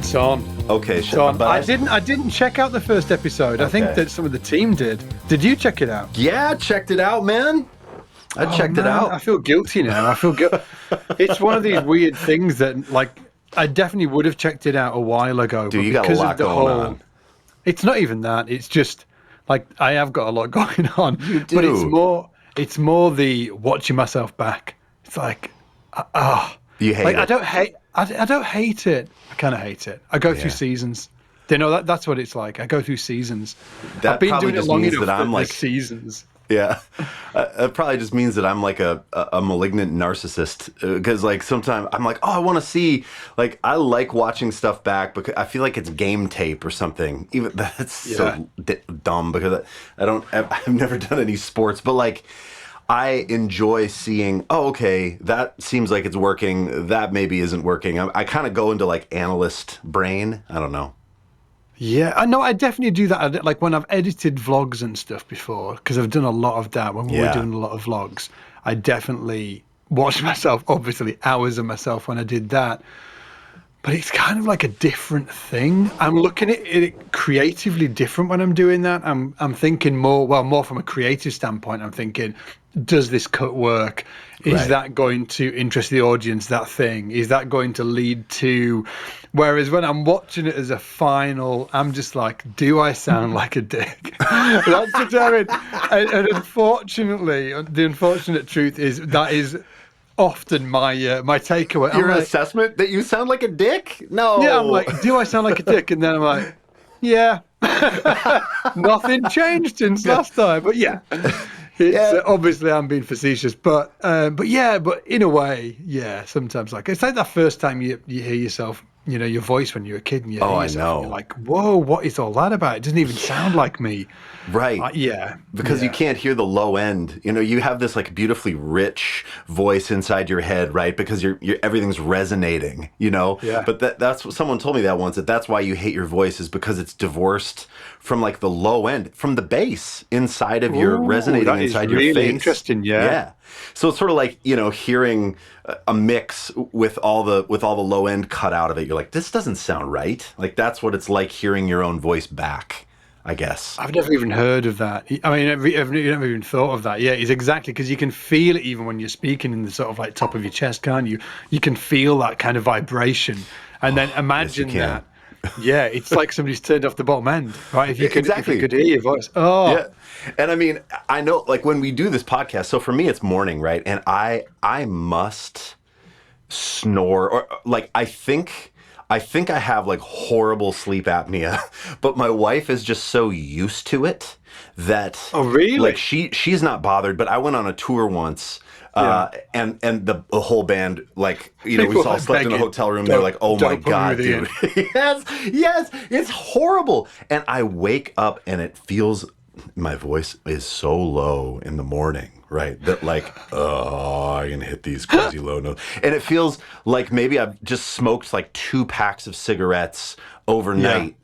It's on. Okay, It's on. I didn't check out the first episode. Okay. I think that some of the team did. Did you check it out? Yeah, checked it out, man. I checked it out. I feel guilty now. It's one of these weird things that, like, I definitely would have checked it out a while ago. Dude, you got a lot going on. It's not even that. It's just, like, I have got a lot going on. You do. But it's more the watching myself back. It's like, you hate it. I don't hate it. I kind of hate it. I go through seasons. You know, that's what it's like. I go through seasons. I've been doing it long enough that I'm like seasons. Yeah, it probably just means that I'm like a malignant narcissist, because like sometimes I'm like, oh, I want to see, like, I like watching stuff back because I feel like it's game tape or something. Even that's so dumb because I've never done any sports, but like I enjoy seeing, oh, okay, that seems like it's working. That maybe isn't working. I kind of go into like analyst brain. I don't know. Yeah, I know. I definitely do that. Like when I've edited vlogs and stuff before, because I've done a lot of that when we were doing a lot of vlogs. I definitely watched myself, obviously, hours of myself when I did that. But it's kind of like a different thing. I'm looking at it creatively different when I'm doing that. I'm thinking more from a creative standpoint. I'm thinking, does this cut work? Is that going to interest the audience, that thing? Is that going to lead to... Whereas when I'm watching it as a final, I'm just like, do I sound like a dick? That's what I mean. And unfortunately, the unfortunate truth is that is often my takeaway. Your assessment that you sound like a dick? No. Yeah, I'm like, do I sound like a dick? And then I'm like, yeah. Nothing changed since last time. But yeah. Obviously I'm being facetious, but in a way, yeah, sometimes like it's like that first time you hear yourself, you know, your voice when you're a kid and you hear yourself, I know. And you're like, whoa, what is all that about? It doesn't even sound like me. Right. Because you can't hear the low end. You know, you have this like beautifully rich voice inside your head, right? Because you're everything's resonating, you know? Yeah. But that's what someone told me that once, that's why you hate your voice, is because it's divorced from like the low end, from the bass inside of your resonating inside your face. Really interesting, yeah. So it's sort of like, you know, hearing a mix with all the low end cut out of it. You're like, this doesn't sound right. Like that's what it's like hearing your own voice back, I guess. I've never even heard of that. I mean, I've never even thought of that. Yeah, it's exactly, because you can feel it even when you're speaking in the sort of like top of your chest, can't you? You can feel that kind of vibration. And then imagine that. Yeah, it's like somebody's turned off the bottom end, right? If you could hear your voice. Oh. Yeah. And I mean, I know, like when we do this podcast, so for me it's morning, right? And I must snore, or like I think I have like horrible sleep apnea, but my wife is just so used to it that like she's not bothered. But I went on a tour once. And the whole band, like, you know, we all slept in a hotel room. They're like, oh my God, dude. yes, it's horrible. And I wake up and it feels, my voice is so low in the morning, right? That like, oh, I can hit these crazy low notes. And it feels like maybe I've just smoked like 2 packs of cigarettes overnight.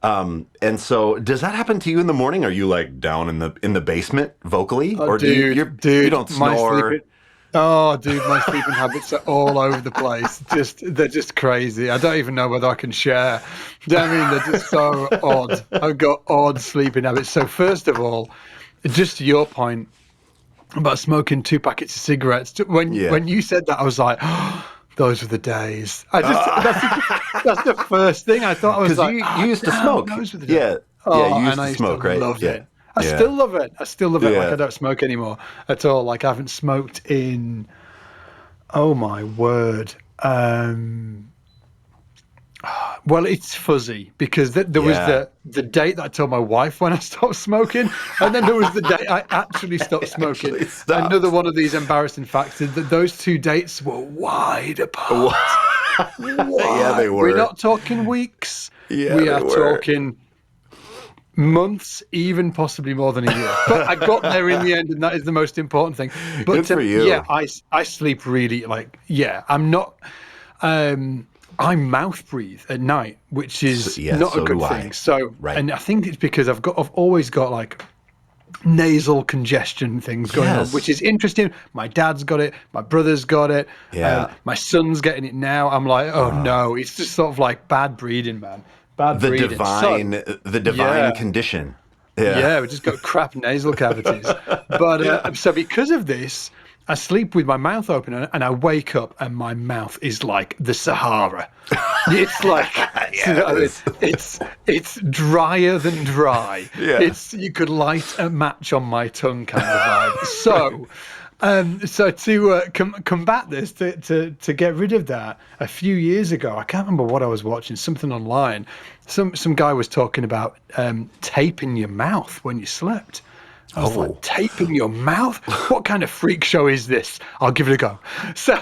Yeah. And so does that happen to you in the morning? Are you like down in the basement vocally? Or do you don't snore? My sleeping habits are all over the place. They're just crazy. I don't even know whether I can share. Do you know what I mean? They're just so odd. I've got odd sleeping habits. So first of all, just to your point about smoking 2 packets of cigarettes, when you said that, I was like, oh, those were the days. That's the first thing I thought. I was like, you used to smoke. Those were the days. You used to smoke, right? Loved it. I still love it. Like I don't smoke anymore at all. Like I haven't smoked in, oh my word. Well, it's fuzzy because there was the date that I told my wife when I stopped smoking, and then there was the day I actually stopped smoking. Another one of these embarrassing facts is that those 2 dates were wide apart. Yeah, they were. We're not talking weeks. Yeah, we are talking months, even possibly more than a year. But I got there in the end, and that is the most important thing. But good for you. Yeah, I sleep really, like, I'm not... I mouth breathe at night, which is not a good thing. So, and I think it's because I've always got like nasal congestion things going on, which is interesting. My dad's got it. My brother's got it. Yeah. My son's getting it now. I'm like, oh no, it's just sort of like bad breeding, man. Bad breeding. The divine condition. Yeah, we just got crap nasal cavities. But so because of this, I sleep with my mouth open and I wake up and my mouth is like the Sahara. It's like it's drier than dry. Yeah. You could light a match on my tongue kind of vibe. So to combat this, to get rid of that, a few years ago, I can't remember what I was watching, something online. Some guy was talking about taping your mouth when you slept. I was like, taping your mouth? What kind of freak show is this? I'll give it a go. So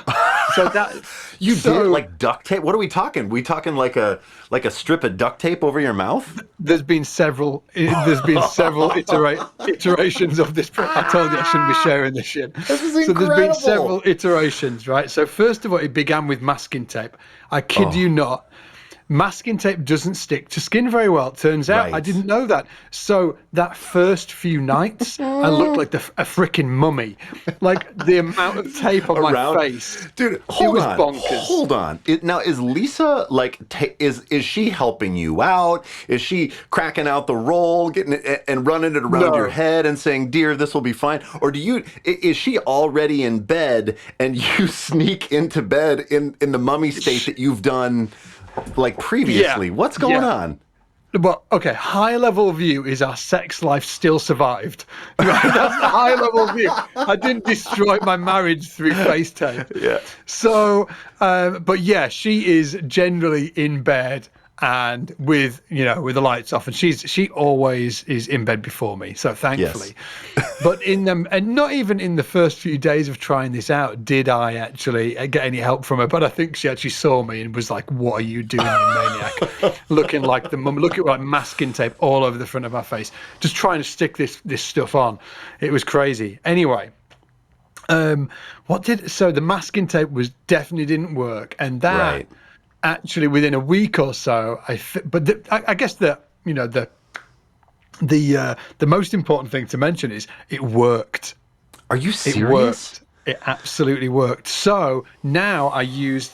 that did like duct tape? What are we talking? We talking like a strip of duct tape over your mouth? There's been several iterations of this. I told you I shouldn't be sharing this shit. This is incredible. So there's been several iterations, right? So first of all, it began with masking tape. I kid you not. Masking tape doesn't stick to skin very well. It turns out I didn't know that. So that first few nights, I looked like a freaking mummy. Like the amount of tape on my face, dude. Hold on, bonkers. Hold on. Now is Lisa like? Is she helping you out? Is she cracking out the roll, getting it and running it around your head and saying, "Dear, this will be fine"? Or is she already in bed and you sneak into bed in the mummy state that you've done? Like previously, what's going on? Well, okay, high level view is our sex life still survived. Right? That's the high level view. I didn't destroy my marriage through FaceTime. Yeah. So, but yeah, she is generally in bed and with the lights off, and she always is in bed before me. So thankfully, but and not even in the first few days of trying this out did I actually get any help from her. But I think she actually saw me and was like, "What are you doing, you maniac?" Looking like the mum, looking like masking tape all over the front of my face, just trying to stick this stuff on. It was crazy. Anyway. So the masking tape definitely didn't work, and that actually within a week or so, I guess the most important thing to mention is it worked. Are you serious? It worked. It absolutely worked. So now I use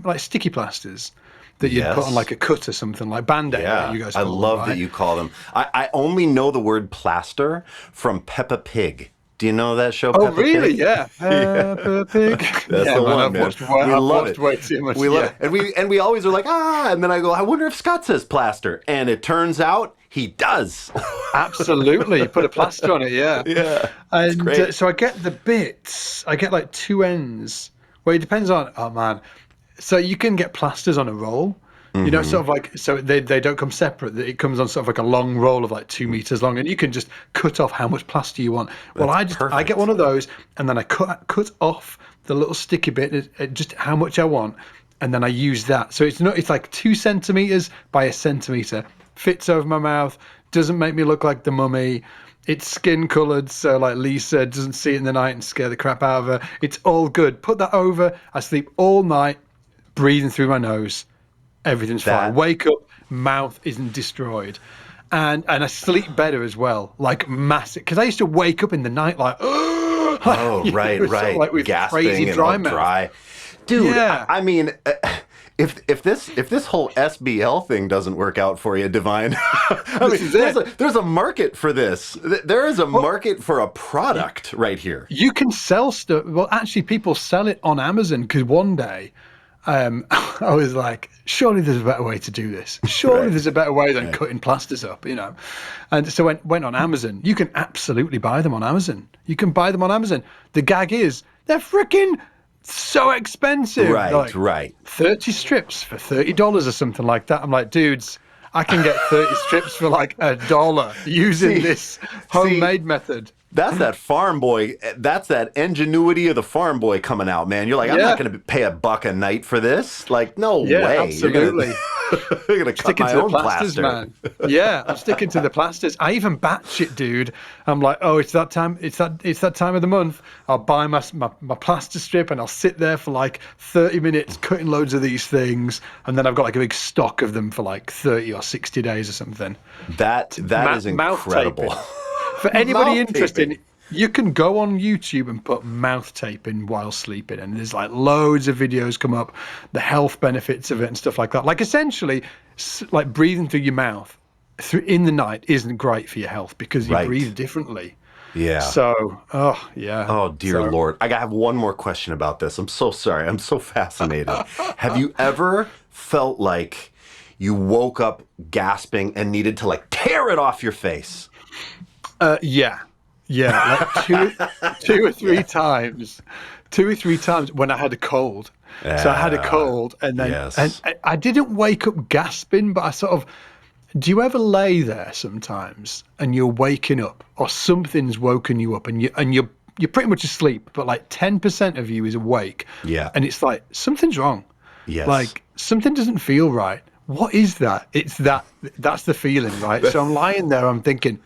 like sticky plasters that you'd put on like a cut or something, like Band-Aid. Yeah, you guys I love that you call them. I only know the word plaster from Peppa Pig. Do you know that show? Peppa Really? Pig? Yeah. Peppa Pig. That's the one, man. We love it. Way too much. We love it. And we always are like, and then I go, I wonder if Scott says plaster. And it turns out he does. Absolutely. You put a plaster on it, yeah. Yeah. And great. So I get the bits. I get like two ends. Well, it depends on, So you can get plasters on a roll. Sort of like, so they don't come separate. It comes on sort of like a long roll of like 2 meters long, and you can just cut off how much plaster you want. Well, I get one of those, and then I cut off the little sticky bit, just how much I want, and then I use that. So it's like 2 centimeters by 1 centimeter, fits over my mouth, doesn't make me look like the mummy. It's skin colored, so like Lisa doesn't see it in the night and scare the crap out of her. It's all good. Put that over. I sleep all night, breathing through my nose. Everything's fine. Wake up, mouth isn't destroyed. And I sleep better as well, like massive. Because I used to wake up in the night like, right. Sort of like with gasping crazy and dry all mouth. dry. Dude, Yeah. I mean, if this whole SBL thing doesn't work out for you, Divine, there's a market for this. There is a market for a product right here. You can sell stuff. Well, actually, people sell it on Amazon because one day I was like, surely there's a better way to do this. Surely there's a better way than cutting plasters up, And so went on Amazon. You can absolutely buy them on Amazon. You can buy them on Amazon. The gag is they're freaking so expensive. Right. 30 strips for $30 or something like that. I'm like, dudes, I can get 30 strips for like $1 using this homemade method. That's that farm boy. That's that ingenuity of the farm boy coming out, man. You're like, I'm not going to pay $1 a night for this. Like, no way. Absolutely. You're going to cut my own plasters, man. Yeah, I'm sticking to the plasters. I even batch it, dude. I'm like, it's that time. It's that time of the month. I'll buy my plaster strip and I'll sit there for like 30 minutes cutting loads of these things, and then I've got like a big stock of them for like 30 or 60 days or something. That is incredible. For anybody Mouth interested, taping. you can go on YouTube and put mouth tape in while sleeping, and there's like loads of videos come up, the health benefits of it and stuff like that. Like essentially, like breathing through your mouth in the night isn't great for your health because you Right. breathe differently. Yeah. So, oh yeah. Oh, dear Lord. I have one more question about this. I'm so sorry. I'm so fascinated. Have you ever felt like you woke up gasping and needed to like tear it off your face? Yeah. Yeah, like two or three times when I had a cold. So I had a cold, and then Yes. and I didn't wake up gasping, but I sort of. Do you ever lay there sometimes and you're waking up, or something's woken you up, and you're pretty much asleep, but like 10% of you is awake, Yeah. and it's like something's wrong, Yes. like something doesn't feel right. What is that? That's the feeling, right? So I'm lying there, I'm thinking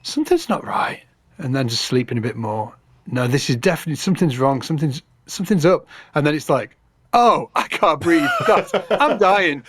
something's not right, and then just sleeping a bit more. No, this is definitely something's wrong. Something's up, and then it's like, oh, I can't breathe. I'm dying.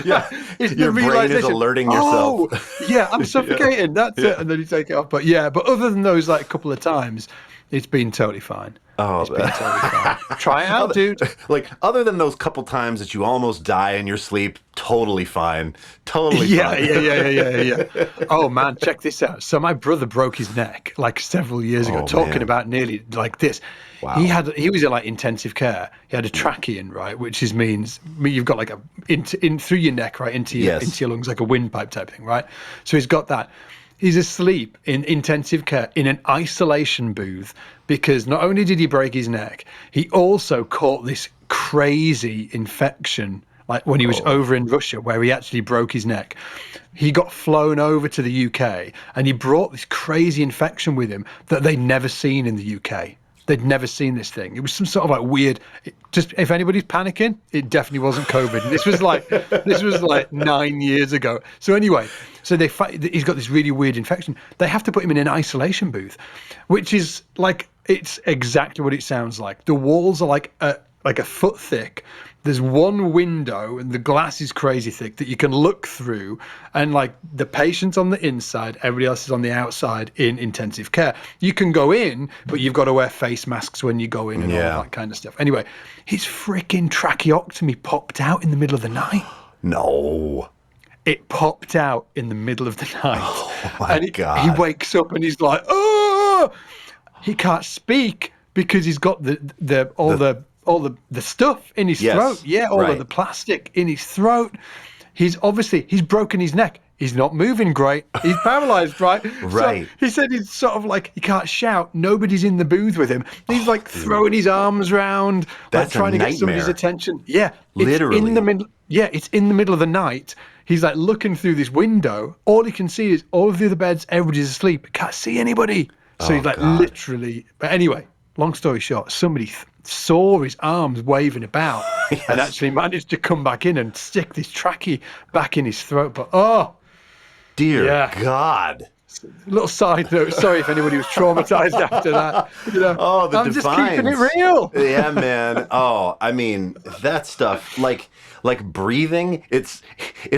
Yeah. It's Your the brain is realization, alerting yourself. Oh, yeah, I'm suffocating. That's it, and then you take it off. But yeah, but other than those like couple of times, it's been totally fine. Oh, It's been totally fine. Try it out, dude. Like, other than those couple times that you almost die in your sleep, totally fine. Totally Yeah, fine. yeah. Oh man, check this out. So my brother broke his neck like several years ago, Oh, talking man. about nearly like this. Wow. He was in like intensive care. He had a trachea, right, which means you've got like a in through your neck, right, into your lungs, like a windpipe type thing, right? So he's got that. He's asleep in intensive care in an isolation booth because not only did he break his neck, he also caught this crazy infection. Like when he was over in Russia, where he actually broke his neck, he got flown over to the UK and he brought this crazy infection with him that they'd never seen in the UK. They'd never seen this thing. It was some sort of like weird. Just if anybody's panicking, it definitely wasn't COVID. This was like 9 years ago. So anyway, he's got this really weird infection. They have to put him in an isolation booth, which is like it's exactly what it sounds like. The walls are like a foot thick. There's one window and the glass is crazy thick that you can look through, and like the patient's on the inside, everybody else is on the outside in intensive care. You can go in, but you've got to wear face masks when you go in and all that kind of stuff. Anyway, his freaking tracheotomy popped out in the middle of the night. No. It popped out in the middle of the night. Oh my God. He wakes up and he's like, oh, he can't speak because he's got all the stuff in his throat. Yeah, all of the plastic in his throat. He's broken his neck. He's not moving great. He's paralyzed, right? Right. So he said he's sort of like, he can't shout. Nobody's in the booth with him. He's like throwing his arms around, That's like trying to a get somebody's nightmare. attention. Yeah. Literally. It's in the middle. Yeah, it's in the middle of the night. He's like looking through this window. All he can see is all of the other beds. Everybody's asleep. Can't see anybody. So he's like literally. But anyway, long story short, somebody saw his arms waving about and actually managed to come back in and stick this trachea back in his throat. But Dear God. Little side note. Sorry if anybody was traumatized after that. You know, Oh, the I'm divines. just keeping it real. Yeah, man. Oh, I mean, that stuff, like breathing, it's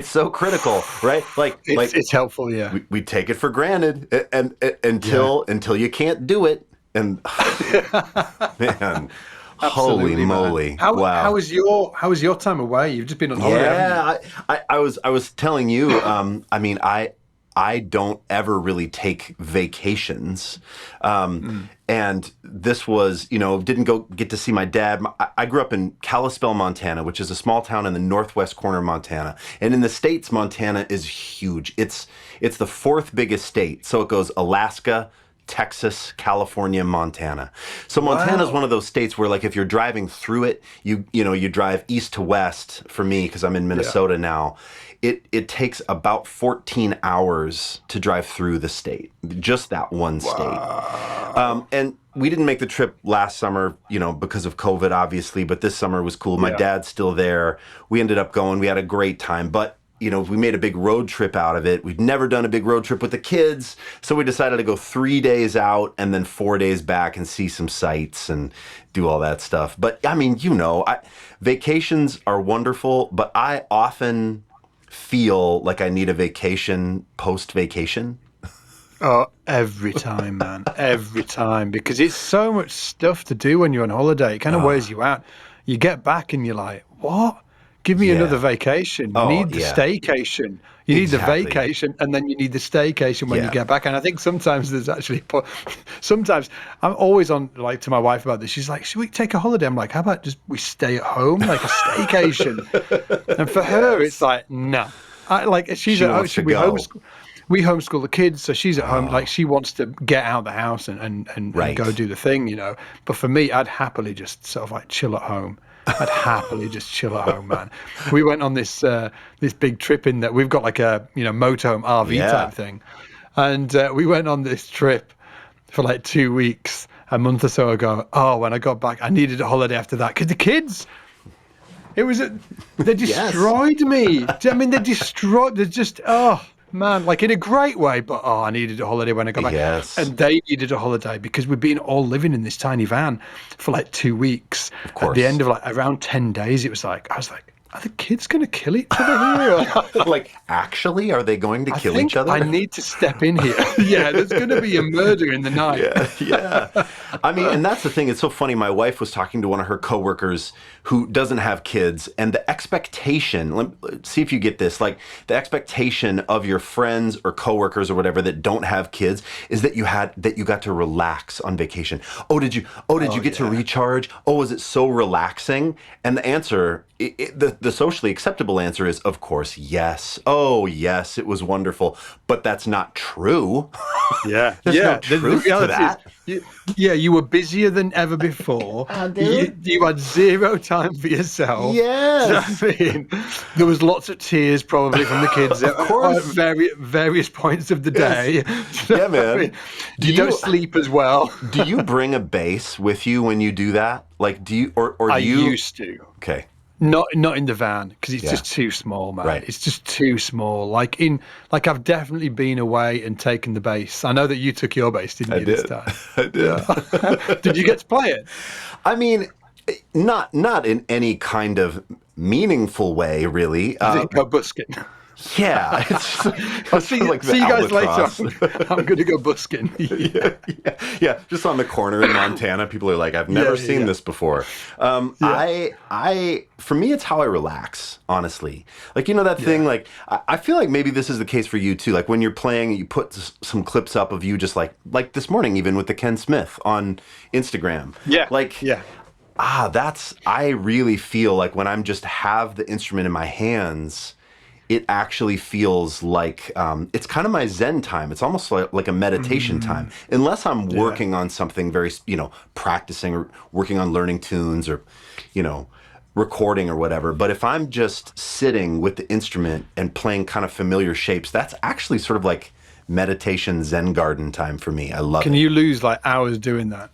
so critical, right? It's helpful, yeah. We take it for granted, and until you can't do it, and man. Absolutely, Holy moly! Man. Wow. How was your time away? You've just been on holiday. haven't you? Yeah, I was telling you. I mean, I don't ever really take vacations, and this was, didn't get to see my dad. I grew up in Kalispell, Montana, which is a small town in the northwest corner of Montana, and in the States, Montana is huge. It's the fourth biggest state, so it goes Alaska, Texas, California, Montana. So Montana is one of those states where, like, if you're driving through it, you drive east to west. For me, because I'm in Minnesota now, it takes about 14 hours to drive through the state, just that one state. And we didn't make the trip last summer, because of COVID, obviously. But this summer was cool. My dad's still there. We ended up going. We had a great time, but. We made a big road trip out of it. We'd never done a big road trip with the kids, so we decided to go 3 days out and then 4 days back and see some sights and do all that stuff. But I mean, vacations are wonderful, but I often feel like I need a vacation post-vacation. Oh, every time, man. Every time. Because it's so much stuff to do when you're on holiday. It kind of wears you out. You get back and you're like, what? Give me another vacation. You need the staycation. You need the vacation, and then you need the staycation when you get back. And I think sometimes there's actually, sometimes I'm always on like to my wife about this. She's like, should we take a holiday? I'm like, how about just we stay at home, like a staycation? And for her, it's like, no. She's at home. We homeschool the kids, so she's at home. Like she wants to get out of the house and go do the thing, you know. But for me, I'd happily just sort of like chill at home. I'd happily just chill at home, man. We went on this big trip in that we've got like a motorhome RV type thing, and we went on this trip for like 2 weeks a month or so ago. Oh, when I got back, I needed a holiday after that because the kids. They destroyed me. I mean, they're just, oh, man, like in a great way, but I needed a holiday when I got back. Yes. And they needed a holiday because we'd been all living in this tiny van for like 2 weeks. Of course. At the end of like around 10 days, I was like, are the kids going to kill each other here? Like, actually, are they going to kill each other? I need to step in here. Yeah, there's going to be a murder in the night. Yeah. I mean, and that's the thing. It's so funny. My wife was talking to one of her coworkers who doesn't have kids, and the expectation, let's see if you get this, like the expectation of your friends or coworkers or whatever that don't have kids is that you got to relax on vacation. Did you get to recharge? Was it so relaxing? And the answer, the socially acceptable answer is, of course, yes. Oh, yes, it was wonderful. But that's not true. Yeah. There's no truth to that. You were busier than ever before. You had zero time for yourself. Yes. You know what I mean? There was lots of tears probably from the kids of course. at various points of the day. Yes. Yeah, man. You don't sleep as well. Do you bring a bass with you when you do that? Like, do you, or I you? used to. Okay. Not in the van because it's just too small, man. Right. It's just too small. Like I've definitely been away and taken the bass. I know that you took your bass, didn't you? This time? I did. Yeah. Did you get to play it? I mean, not in any kind of meaningful way, really. Did it go busking? Yeah. I'll see you guys later. I'm going to go busking. Yeah. Just on the corner in Montana, people are like, I've never seen this before. For me, it's how I relax, honestly. Like, that thing, like, I feel like maybe this is the case for you too. Like when you're playing, you put some clips up of you just like this morning, even with the Ken Smith on Instagram. Yeah. I really feel like when I'm just have the instrument in my hands, it actually feels like it's kind of my Zen time. It's almost like a meditation time. Unless I'm working on something very, practicing or working on learning tunes or, recording or whatever. But if I'm just sitting with the instrument and playing kind of familiar shapes, that's actually sort of like meditation Zen garden time for me. I love it. Can you lose like hours doing that?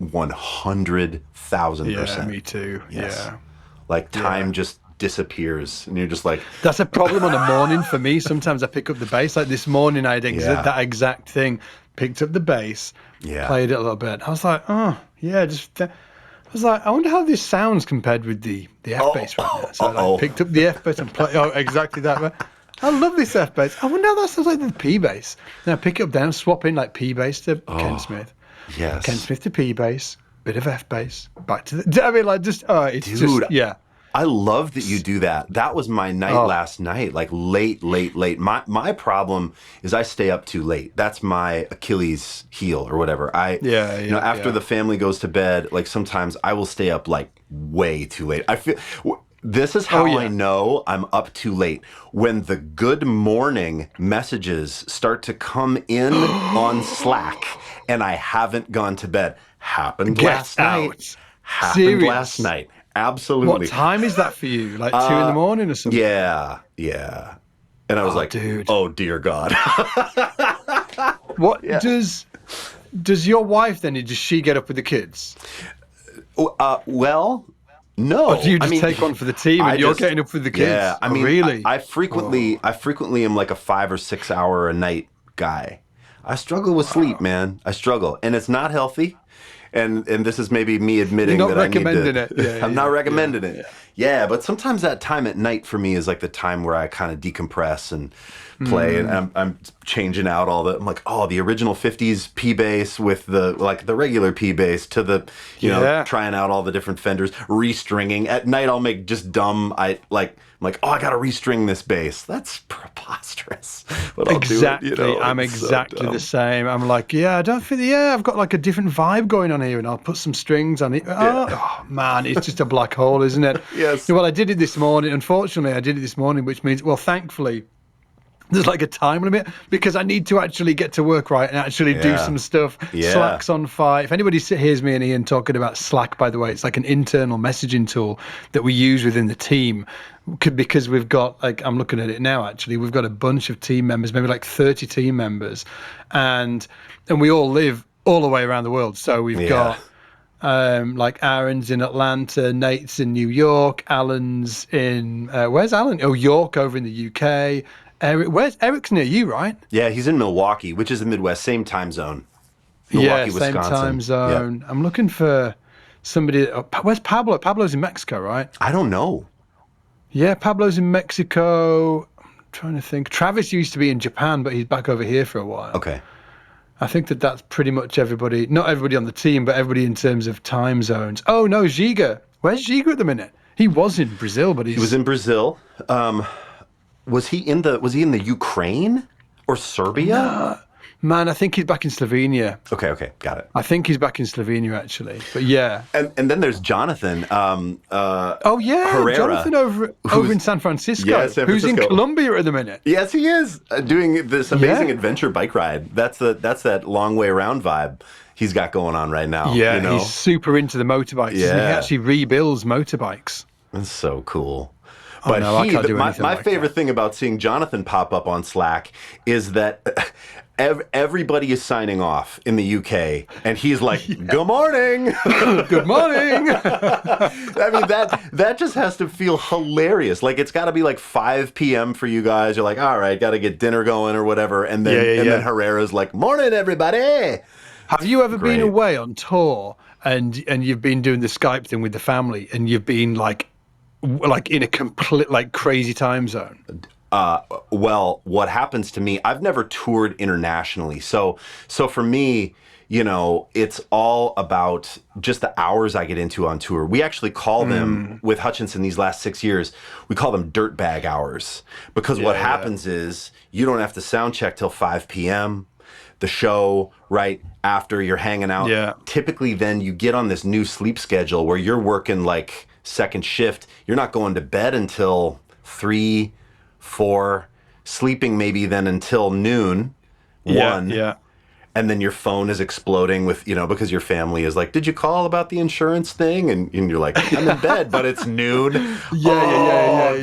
100,000%. Yeah, me too. Yes. Yeah. Like time just disappears and you're just like that's a problem on a morning for me. Sometimes I pick up the bass. Like this morning I had that exact thing, picked up the bass, played it a little bit. I was like, I was like, I wonder how this sounds compared with the F bass right now. So I picked up the F bass and played exactly that. I love this F bass. I wonder how that sounds like the P bass. Then I pick it up down, swap in like P bass to Ken Smith. Yes. Ken Smith to P bass, bit of F bass, back to the I love that you do that. That was my night last night, like late. My problem is I stay up too late. That's my Achilles heel or whatever. After the family goes to bed, like sometimes I will stay up like way too late. I feel this is how I know I'm up too late. When the good morning messages start to come in on Slack and I haven't gone to bed. Happened last night. Absolutely. What time is that for you? Like 2 in the morning or something? Yeah. And I was like, dude. Oh dear God. What does your wife then? Does she get up with the kids? Well, no. Or do you just take one for the team and you're getting up with the kids? Yeah. I mean, really? I frequently am like a 5 or 6 hour a night guy. I struggle with sleep, man. I struggle, and it's not healthy. And this is maybe me admitting that I need to. Yeah, I'm not recommending it. Yeah, but sometimes that time at night for me is like the time where I kind of decompress and play, and I'm changing out all the. I'm like, oh, the original '50s P bass with the regular P bass to the, trying out all the different Fenders, restringing. At night, I'll make just dumb. I'm like, oh, I gotta restring this bass. That's preposterous. But I'll exactly. do it, I'm exactly the same. I'm like, I don't think. I've got like a different vibe going on here, and I'll put some strings on it. Oh man, it's just a black hole, isn't it? Yes. Well, I did it this morning. Unfortunately, I did it this morning, which means, well, thankfully, there's like a time limit because I need to actually get to work and actually do some stuff. Yeah. Slack's on fire. If anybody hears me and Ian talking about Slack, by the way, it's like an internal messaging tool that we use within the team because we've got, like, I'm looking at it now, actually, we've got a bunch of team members, maybe like 30 team members, and we all live all the way around the world. So we've got like Aaron's in Atlanta, Nate's in New York, Alan's in, where's Alan? Oh, York over in the UK. Eric's near you, right? Yeah, he's in Milwaukee, which is the Midwest, same time zone. Milwaukee, same Wisconsin. Time zone. I'm looking for somebody. Where's Pablo? Pablo's in Mexico, right? I don't know. Yeah, Pablo's in Mexico. I'm trying to think. Travis used to be in Japan, but he's back over here for a while. Okay. I think that's pretty much everybody. Not everybody on the team, but everybody in terms of time zones. Oh no, Giga. Where's Giga at the minute? He was in Brazil, but he was in Brazil. Was he in the Ukraine or Serbia? Man, I think he's back in Slovenia. Okay, got it. I think he's back in Slovenia, actually. But yeah. And then there's Jonathan. Herrera, Jonathan over in San Francisco. Yeah, San Francisco. Who's in Colombia at the minute. Yes, he is doing this amazing adventure bike ride. That's that long way around vibe he's got going on right now. Yeah, he's super into the motorbikes. Yeah. He actually rebuilds motorbikes. That's so cool. But I can't do anything my like favorite that. thing about seeing Jonathan pop up on Slack is that everybody is signing off in the UK, and he's like, "Good morning, good morning." I mean, that just has to feel hilarious. Like, it's got to be like 5 p.m. for you guys. You're like, all right, got to get dinner going or whatever, and then Herrera's like, "Morning, everybody." Have you ever been away on tour and you've been doing the Skype thing with the family, and you've been like in a complete crazy time zone? Well, what happens to me, I've never toured internationally. So for me, it's all about just the hours I get into on tour. We actually call them, with Hutchinson these last 6 years, we call them dirtbag hours. Because what happens is you don't have to sound check till 5 p.m. The show, right after you're hanging out. Yeah. Typically then you get on this new sleep schedule where you're working like second shift. You're not going to bed until 3, 4, sleeping maybe then until noon, 1. Yeah. And then your phone is exploding with, because your family is like, "Did you call about the insurance thing?" And you're like, "I'm in bed, but it's noon." Yeah.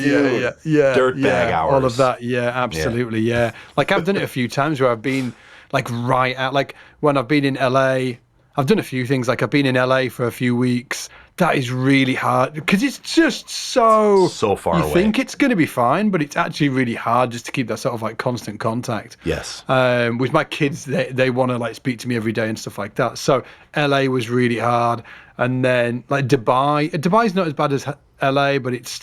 Dirtbag hours. All of that. Yeah, absolutely. Yeah. Like, I've done it a few times where I've been like right out, like when I've been in LA, I've done a few things. Like, I've been in LA for a few weeks. That is really hard because it's just so far away. You think it's going to be fine, but it's actually really hard just to keep that sort of like constant contact. Yes. With my kids, they want to like speak to me every day and stuff like that. So LA was really hard, and then like Dubai's not as bad as LA, but it's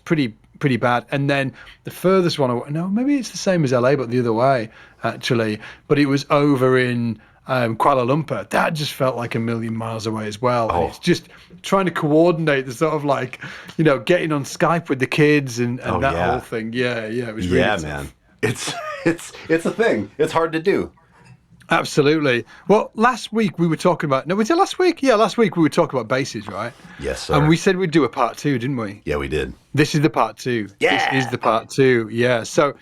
pretty bad. And then the furthest one, maybe it's the same as LA, but the other way actually. But it was over in Kuala Lumpur. That just felt like a million miles away as well. And it's just trying to coordinate the sort of like, getting on Skype with the kids and that whole thing. Yeah, it was really tough. Man. It's a thing. It's hard to do. Absolutely. Well, last week we were talking about, was it last week? Yeah, last week we were talking about basses, right? Yes, sir. And we said we'd do a part 2, didn't we? Yeah, we did. This is the part 2. Yeah. This is the part 2. Yeah. So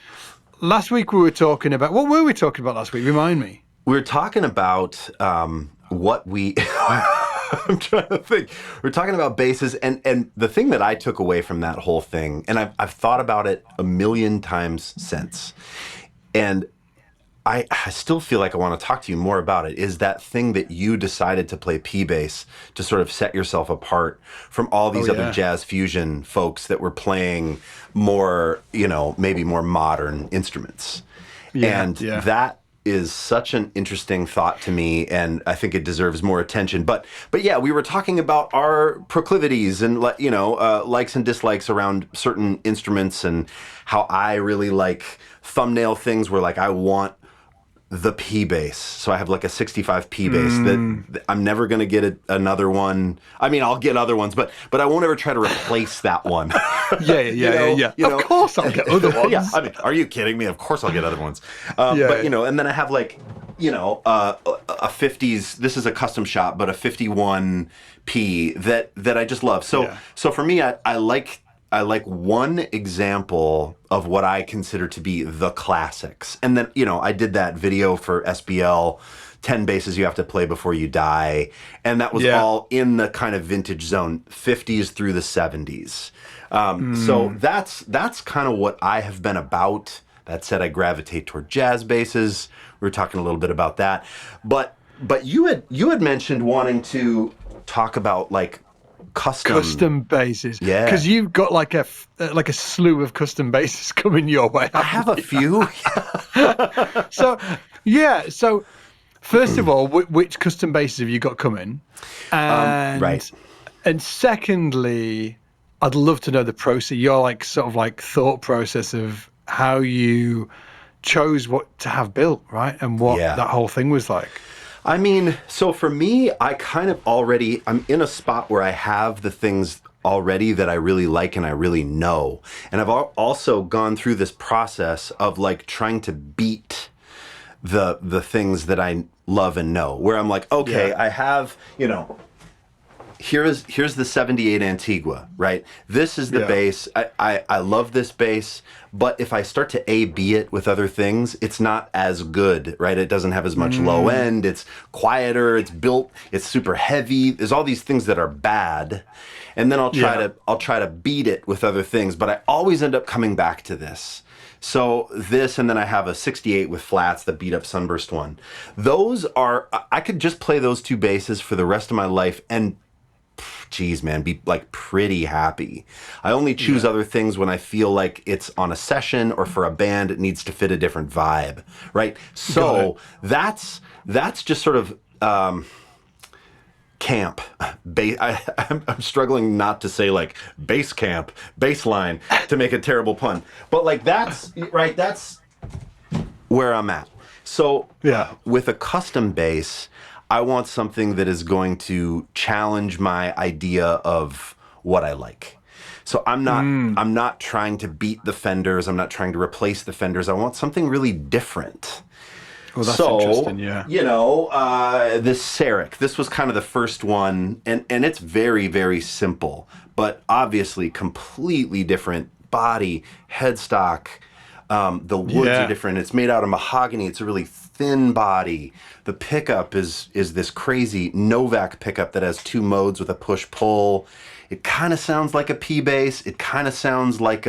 last week we were talking about, what were we talking about last week? Remind me. We were talking about what we... I'm trying to think. We're talking about basses, and the thing that I took away from that whole thing, and I've thought about it a million times since, and I still feel like I want to talk to you more about it, is that thing that you decided to play P-bass to sort of set yourself apart from all these other jazz fusion folks that were playing more, maybe more modern instruments. Yeah, and is such an interesting thought to me, and I think it deserves more attention. But yeah, we were talking about our proclivities and likes and dislikes around certain instruments, and how I really like thumbnail things where like I want the P bass. So I have like a 65 P bass that I'm never going to get another one. I mean, I'll get other ones, but I won't ever try to replace that one. Yeah. Of course I'll get other ones. Yeah, I mean, are you kidding me? Of course I'll get other ones. But and then I have like, a 50s, this is a custom shop, but a 51 P that I just love. So for me, I like one example of what I consider to be the classics. And then, I did that video for SBL, 10 basses you have to play before you die. And that was all in the kind of vintage zone, 50s through the 70s. So that's kind of what I have been about. That said, I gravitate toward jazz basses. We were talking a little bit about that. But you had mentioned wanting to talk about like custom basses, because you've got like a slew of custom basses coming your way. I have a few. So first of all, which custom basses have you got coming? And right. And secondly, I'd love to know the process, your like sort of like thought process of how you chose what to have built, right? And what that whole thing was like. I mean, so for me, I'm in a spot where I have the things already that I really like and I really know. And I've also gone through this process of like trying to beat the things that I love and know, where I'm like, okay, I have, here's the 78 Antigua, right? This is the bass. I love this bass, but if I start to A-B it with other things, it's not as good, right? It doesn't have as much low end. It's quieter. It's built. It's super heavy. There's all these things that are bad, and then I'll try to beat it with other things, but I always end up coming back to this. So this, and then I have a 68 with flats, the beat up Sunburst one. Those are, I could just play those two basses for the rest of my life and geez, man, be like pretty happy. I only choose other things when I feel like it's on a session or for a band, it needs to fit a different vibe, right? So that's just sort of camp. I'm struggling not to say like bass camp, bass line to make a terrible pun, but like that's right. That's where I'm at. So with a custom bass, I want something that is going to challenge my idea of what I like. So I'm not trying to beat the Fenders. I'm not trying to replace the Fenders. I want something really different. Well, that's interesting, yeah. This Seric, this was kind of the first one, and it's very, very simple, but obviously completely different body, headstock. The woods are different. It's made out of mahogany. It's a really thin body. The pickup is this crazy Novak pickup that has two modes with a push-pull. It kind of sounds like a P bass. It kind of sounds like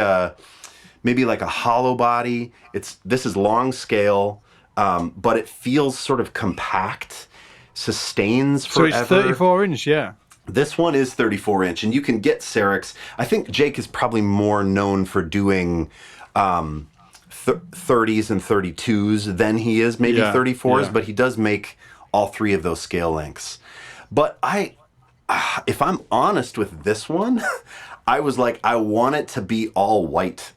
maybe like a hollow body. This is long scale, but it feels sort of compact, sustains forever. So it's 34 inch, yeah. This one is 34 inch, and you can get Serics. I think Jake is probably more known for doing 30s and 32s than he is maybe 34s, but he does make all three of those scale lengths. But if I'm honest with this one, I was like, I want it to be all white.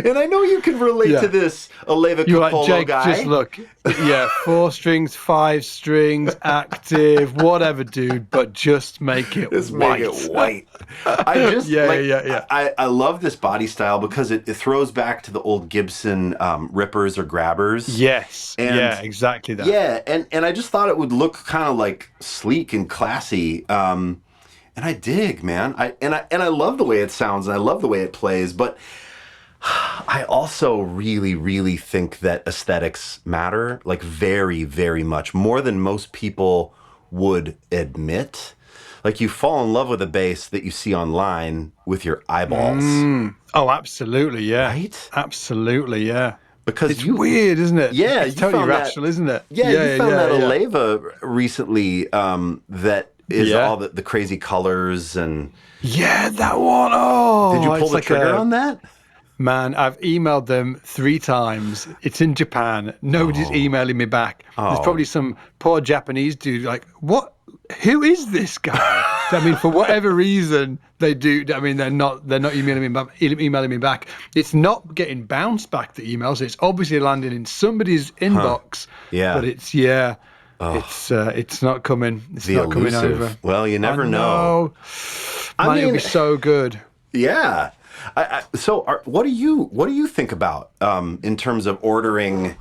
And I know you can relate to this, Aleva You're like, Capolo Jake, guy. just look. 4 strings, 5 strings, active, whatever, dude, but just make it white. Make it white. I just, I love this body style because it throws back to the old Gibson rippers or grabbers. Yes, exactly that. Yeah, and I just thought it would look kind of like sleek and classy. And I dig, man. I love the way it sounds and I love the way it plays, but I also really, really think that aesthetics matter, like very, very much, more than most people would admit. Like you fall in love with a bass that you see online with your eyeballs. Oh, absolutely, yeah. Right? Absolutely, yeah. Because it's weird, isn't it? Yeah. It's totally irrational, isn't it? Yeah, you found that Aleva recently that is all the crazy colors and... Yeah, that one. Oh, did you pull the trigger on that? Man, I've emailed them 3 times. It's in Japan. Nobody's emailing me back. There's probably some poor Japanese dude like, what? Who is this guy? I mean, for whatever reason, they do. I mean, they're not emailing me back. It's not getting bounced back, the emails. It's obviously landing in somebody's inbox. Yeah. But it's not coming. It's not coming over. Well, you never know. Man, it'll be so good. Yeah. What do you think about in terms of ordering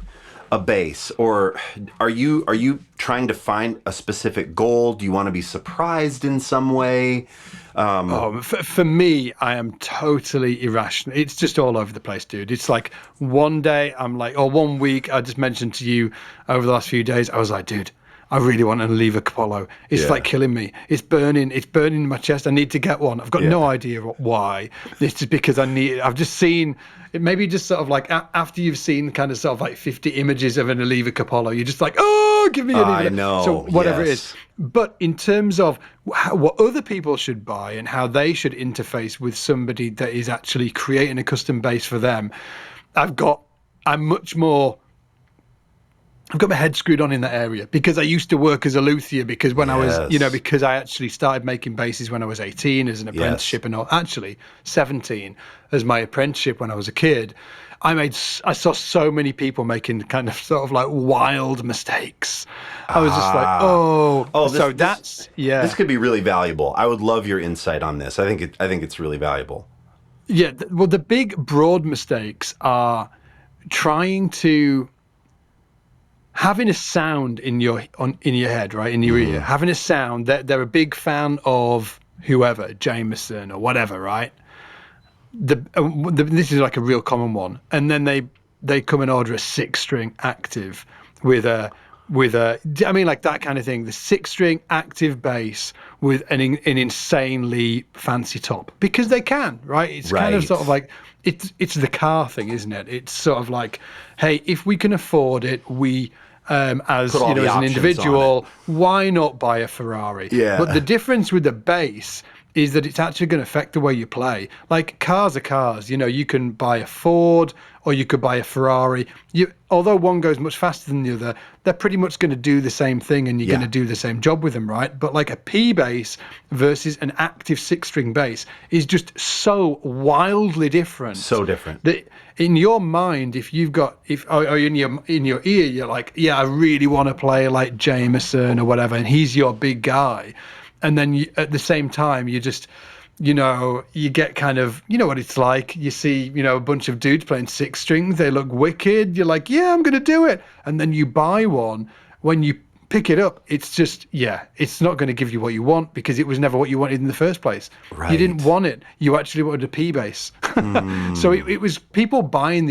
a bass, or are you trying to find a specific goal? Do you want to be surprised in some way? For me, I am totally irrational. It's just all over the place, dude. It's like one day I'm like, or 1 week, I just mentioned to you over the last few days, I was like, dude, I really want an Oliva Capello. It's like killing me. It's burning in my chest. I need to get one. I've got no idea why. It's just because I've just seen it, maybe just sort of like after you've seen kind of sort of like 50 images of an Oliva Capello, you're just like, oh, give me an Oliva. I know. So whatever it is. But in terms of what other people should buy and how they should interface with somebody that is actually creating a custom bass for them, I've got my head screwed on in that area because I used to work as a luthier because when I was, because I actually started making basses when I was 18 as an apprenticeship and actually 17 as my apprenticeship when I was a kid. I saw so many people making kind of sort of like wild mistakes. I was just like, this could be really valuable. I would love your insight on this. I think it's really valuable. Yeah. Well, the big broad mistakes are trying to having a sound in your head, right, in your ear, having a sound that they're a big fan of whoever, Jameson or whatever, right? This is like a real common one, and then they come and order a 6-string active with a I mean, like that kind of thing, the 6-string active bass with an insanely fancy top because they can, right? It's kind of sort of like it's the car thing, isn't it? It's sort of like, hey, if we can afford it, we as an individual, why not buy a Ferrari? Yeah. But the difference with the bass is that it's actually going to affect the way you play. Like cars are cars, you can buy a Ford or you could buy a Ferrari. Although one goes much faster than the other, they're pretty much going to do the same thing and you're going to do the same job with them, right? But like a P bass versus an active 6-string bass is just so wildly different. So different. That in your mind, if you've got, or in your ear, you're like, yeah, I really want to play like Jameson or whatever, and he's your big guy. And then at the same time, you just, you get kind of, what it's like. You see, a bunch of dudes playing 6 strings. They look wicked. You're like, yeah, I'm going to do it. And then you buy one. When you pick it up, it's just, it's not going to give you what you want because it was never what you wanted in the first place. Right. You didn't want it. You actually wanted a P bass. So it was people buying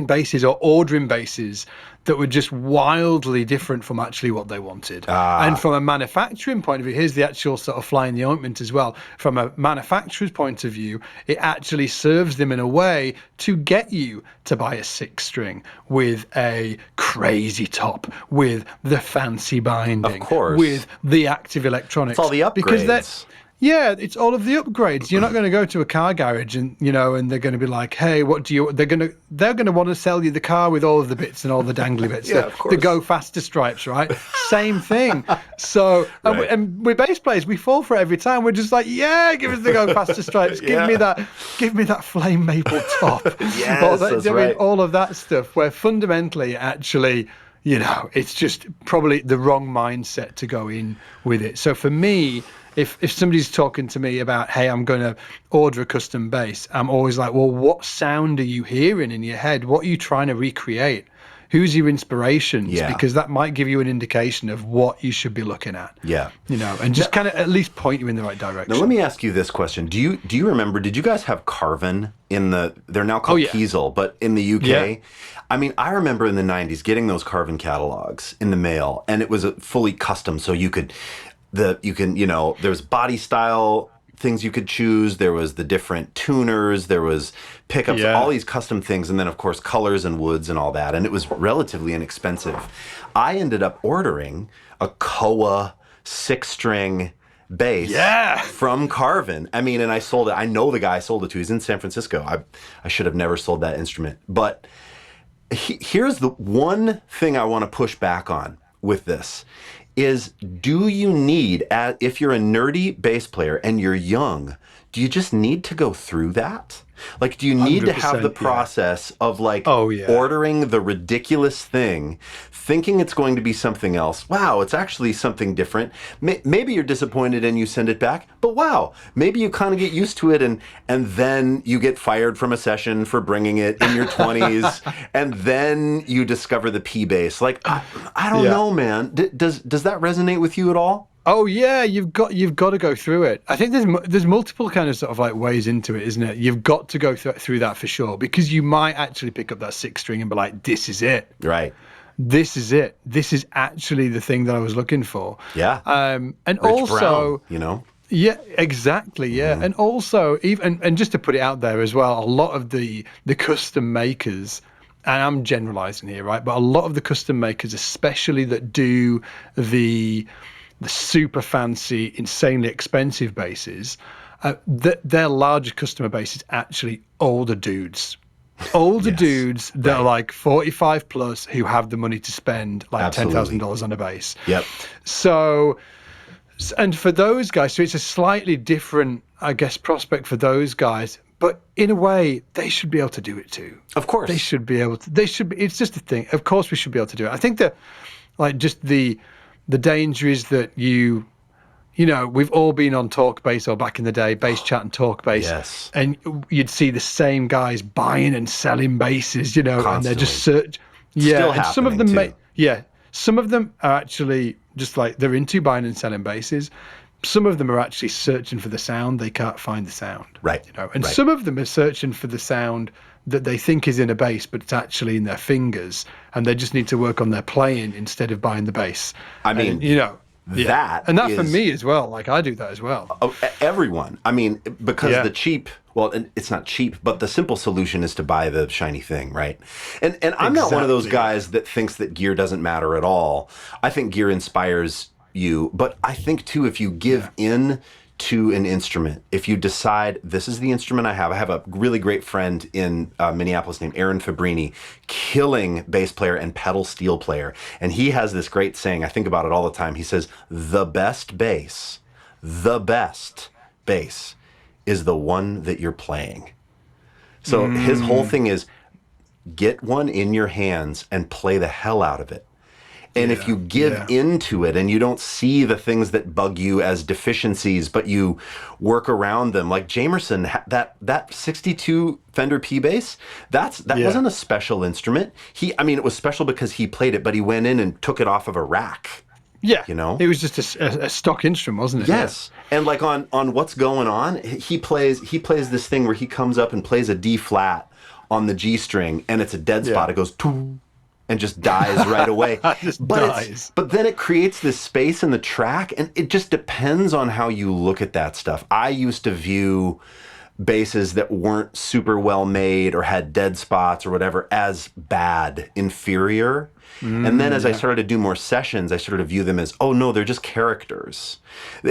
basses or ordering basses that were just wildly different from actually what they wanted. And from a manufacturing point of view, here's the actual sort of fly in the ointment as well. From a manufacturer's point of view, it actually serves them in a way to get you to buy a 6-string with a crazy top, with the fancy binding, of course, with the active electronics. It's all the upgrades. Yeah, it's all of the upgrades. You're not going to go to a car garage and and they're going to be like, "Hey, what do you?" They're going to want to sell you the car with all of the bits and all the dangly bits, the go faster stripes, right? Same thing. So, and with bass players, we fall for it every time. We're just like, "Yeah, give us the go faster stripes. Give me that flame maple top." Yes, that's right. All of that stuff. Where fundamentally, actually, it's just probably the wrong mindset to go in with it. So for me, if somebody's talking to me about, hey, I'm going to order a custom bass, I'm always like, well, what sound are you hearing in your head? What are you trying to recreate? Who's your inspirations? Yeah. Because that might give you an indication of what you should be looking at. Yeah. And just kind of at least point you in the right direction. Now, let me ask you this question. Do you remember, did you guys have Carvin they're now called Kiesel, but in the UK? Yeah. I mean, I remember in the 90s getting those Carvin catalogs in the mail, and it was fully custom, so there was body style things you could choose. There was the different tuners. There was pickups, all these custom things. And then, of course, colors and woods and all that. And it was relatively inexpensive. I ended up ordering a Koa 6-string bass from Carvin. I mean, and I sold it. I know the guy I sold it to. He's in San Francisco. I should have never sold that instrument. But here's the one thing I want to push back on with this is, do you need, if you're a nerdy bass player and you're young, do you just need to go through that? Like, do you need to have the process of like ordering the ridiculous thing, thinking it's going to be something else? Wow, it's actually something different. Maybe you're disappointed and you send it back, but wow, maybe you kind of get used to it, and then you get fired from a session for bringing it in your 20s, and then you discover the P bass. Like, I don't know, man. Does that resonate with you at all? Oh yeah, you've got to go through it. I think there's multiple kind of sort of like ways into it, isn't it? You've got to go through that for sure, because you might actually pick up that 6 string and be like, this is it. Right. This is it. This is actually the thing that I was looking for. Yeah. And Rich also, Brown, you know. Yeah, exactly. Yeah. And also, and just to put it out there as well, a lot of the custom makers, and I'm generalizing here, right? But a lot of the custom makers, especially that do the super fancy, insanely expensive basses, their larger customer base is actually older dudes. Dudes that are like 45 plus who have the money to spend like $10,000 on a bass. Yep. So, and for those guys, so it's a slightly different, I guess, prospect for those guys. But in a way, they should be able to do it too. Of course. They should be able to. It's just a thing. Of course we should be able to do it. I think that like just the danger is that you know, we've all been on Talkbase or back in the day, Bass Chat and Talkbase. Yes. And you'd see the same guys buying and selling basses, you know, Constantly. and they're just and some of them some of them are actually just like they're into buying and selling basses. Some of them are actually searching for the sound. They can't find the sound. Right. You know, and some of them are searching for the sound that they think is in a bass, but it's actually in their fingers, and they just need to work on their playing instead of buying the bass. I mean, and, you know, that for me as well. Like I do that as well. Everyone. I mean, because the cheap, it's not cheap, but the simple solution is to buy the shiny thing, right? And I'm not one of those guys that thinks that gear doesn't matter at all. I think gear inspires you, but I think too, if you give in to an instrument, if you decide this is the instrument I have a really great friend in Minneapolis named Aaron Fabrini, killing bass player and pedal steel player, and he has this great saying, I think about it all the time. He says, the best bass is the one that you're playing. So his whole thing is get one in your hands and play the hell out of it. And if you give into it and you don't see the things that bug you as deficiencies, but you work around them, like Jamerson, that 62 Fender P bass, that wasn't a special instrument. It was special because he played it, but he went in and took it off of a rack. Yeah, you know, it was just a stock instrument, wasn't it? Yes, and like on What's Going On, he plays this thing where he comes up and plays a D flat on the G string, and it's a dead spot. It goes toom, and just dies right away. But then it creates this space in the track, and it just depends on how you look at that stuff. I used to view basses that weren't super well made or had dead spots or whatever as bad, inferior. And then as I started to do more sessions, I started to view them as, oh no, they're just characters.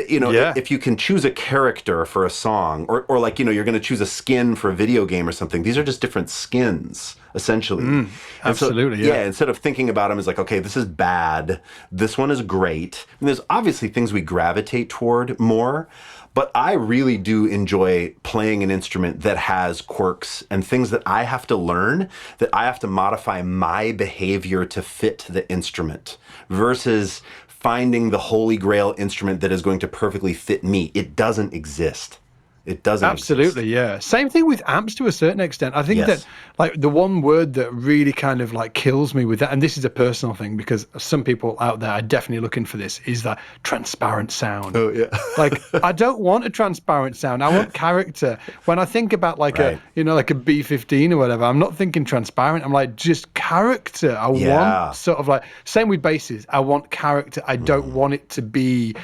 You know, if you can choose a character for a song, or like, you know, you're going to choose a skin for a video game or something, these are just different skins, essentially. Absolutely, so, instead of thinking about them as like, okay, this is bad, this one is great. And there's obviously things we gravitate toward more, but I really do enjoy playing an instrument that has quirks and things that I have to learn, that I have to modify my behavior to fit the instrument, versus finding the Holy Grail instrument that is going to perfectly fit me. It doesn't exist. It doesn't Absolutely, exist. Same thing with amps to a certain extent. I think that like the one word that really kind of like kills me with that, and this is a personal thing because some people out there are definitely looking for this, is that transparent sound. Oh yeah. Like I don't want a transparent sound. I want character. When I think about like a B15 or whatever, I'm not thinking transparent. I'm like just character. I want sort of like, same with basses. I want character. I don't want it to be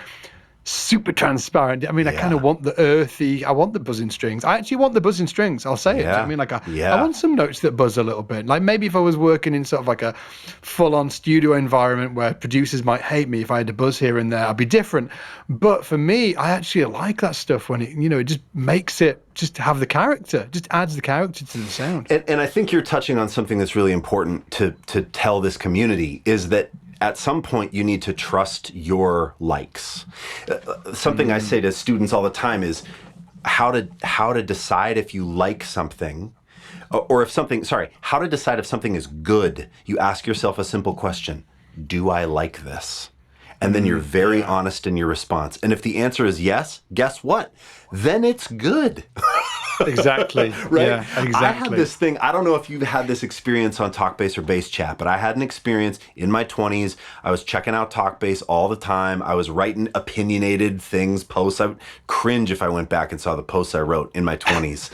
super transparent. I mean, I kind of want the earthy, I want the buzzing strings. I actually want the buzzing strings. I'll say it. Do you know what I mean, like I want some notes that buzz a little bit. Like maybe if I was working in sort of like a full-on studio environment where producers might hate me if I had to buzz here and there, I'd be different. But for me, I actually like that stuff when it, you know, it just makes it just have the character, just adds the character to the sound. And I think you're touching on something that's really important to tell this community is that at some point you need to trust your likes. Something I say to students all the time is how to decide if you like something, or if something, how to decide if something is good. You ask yourself a simple question: do I like this? And then you're very honest in your response. And if the answer is yes, guess what? Then it's good. Exactly. Right? Yeah, exactly. I had this thing, I don't know if you've had this experience on Talkbase or Base Chat, but I had an experience in my 20s. I was checking out Talkbase all the time. I was writing opinionated things, posts. I would cringe if I went back and saw the posts I wrote in my 20s.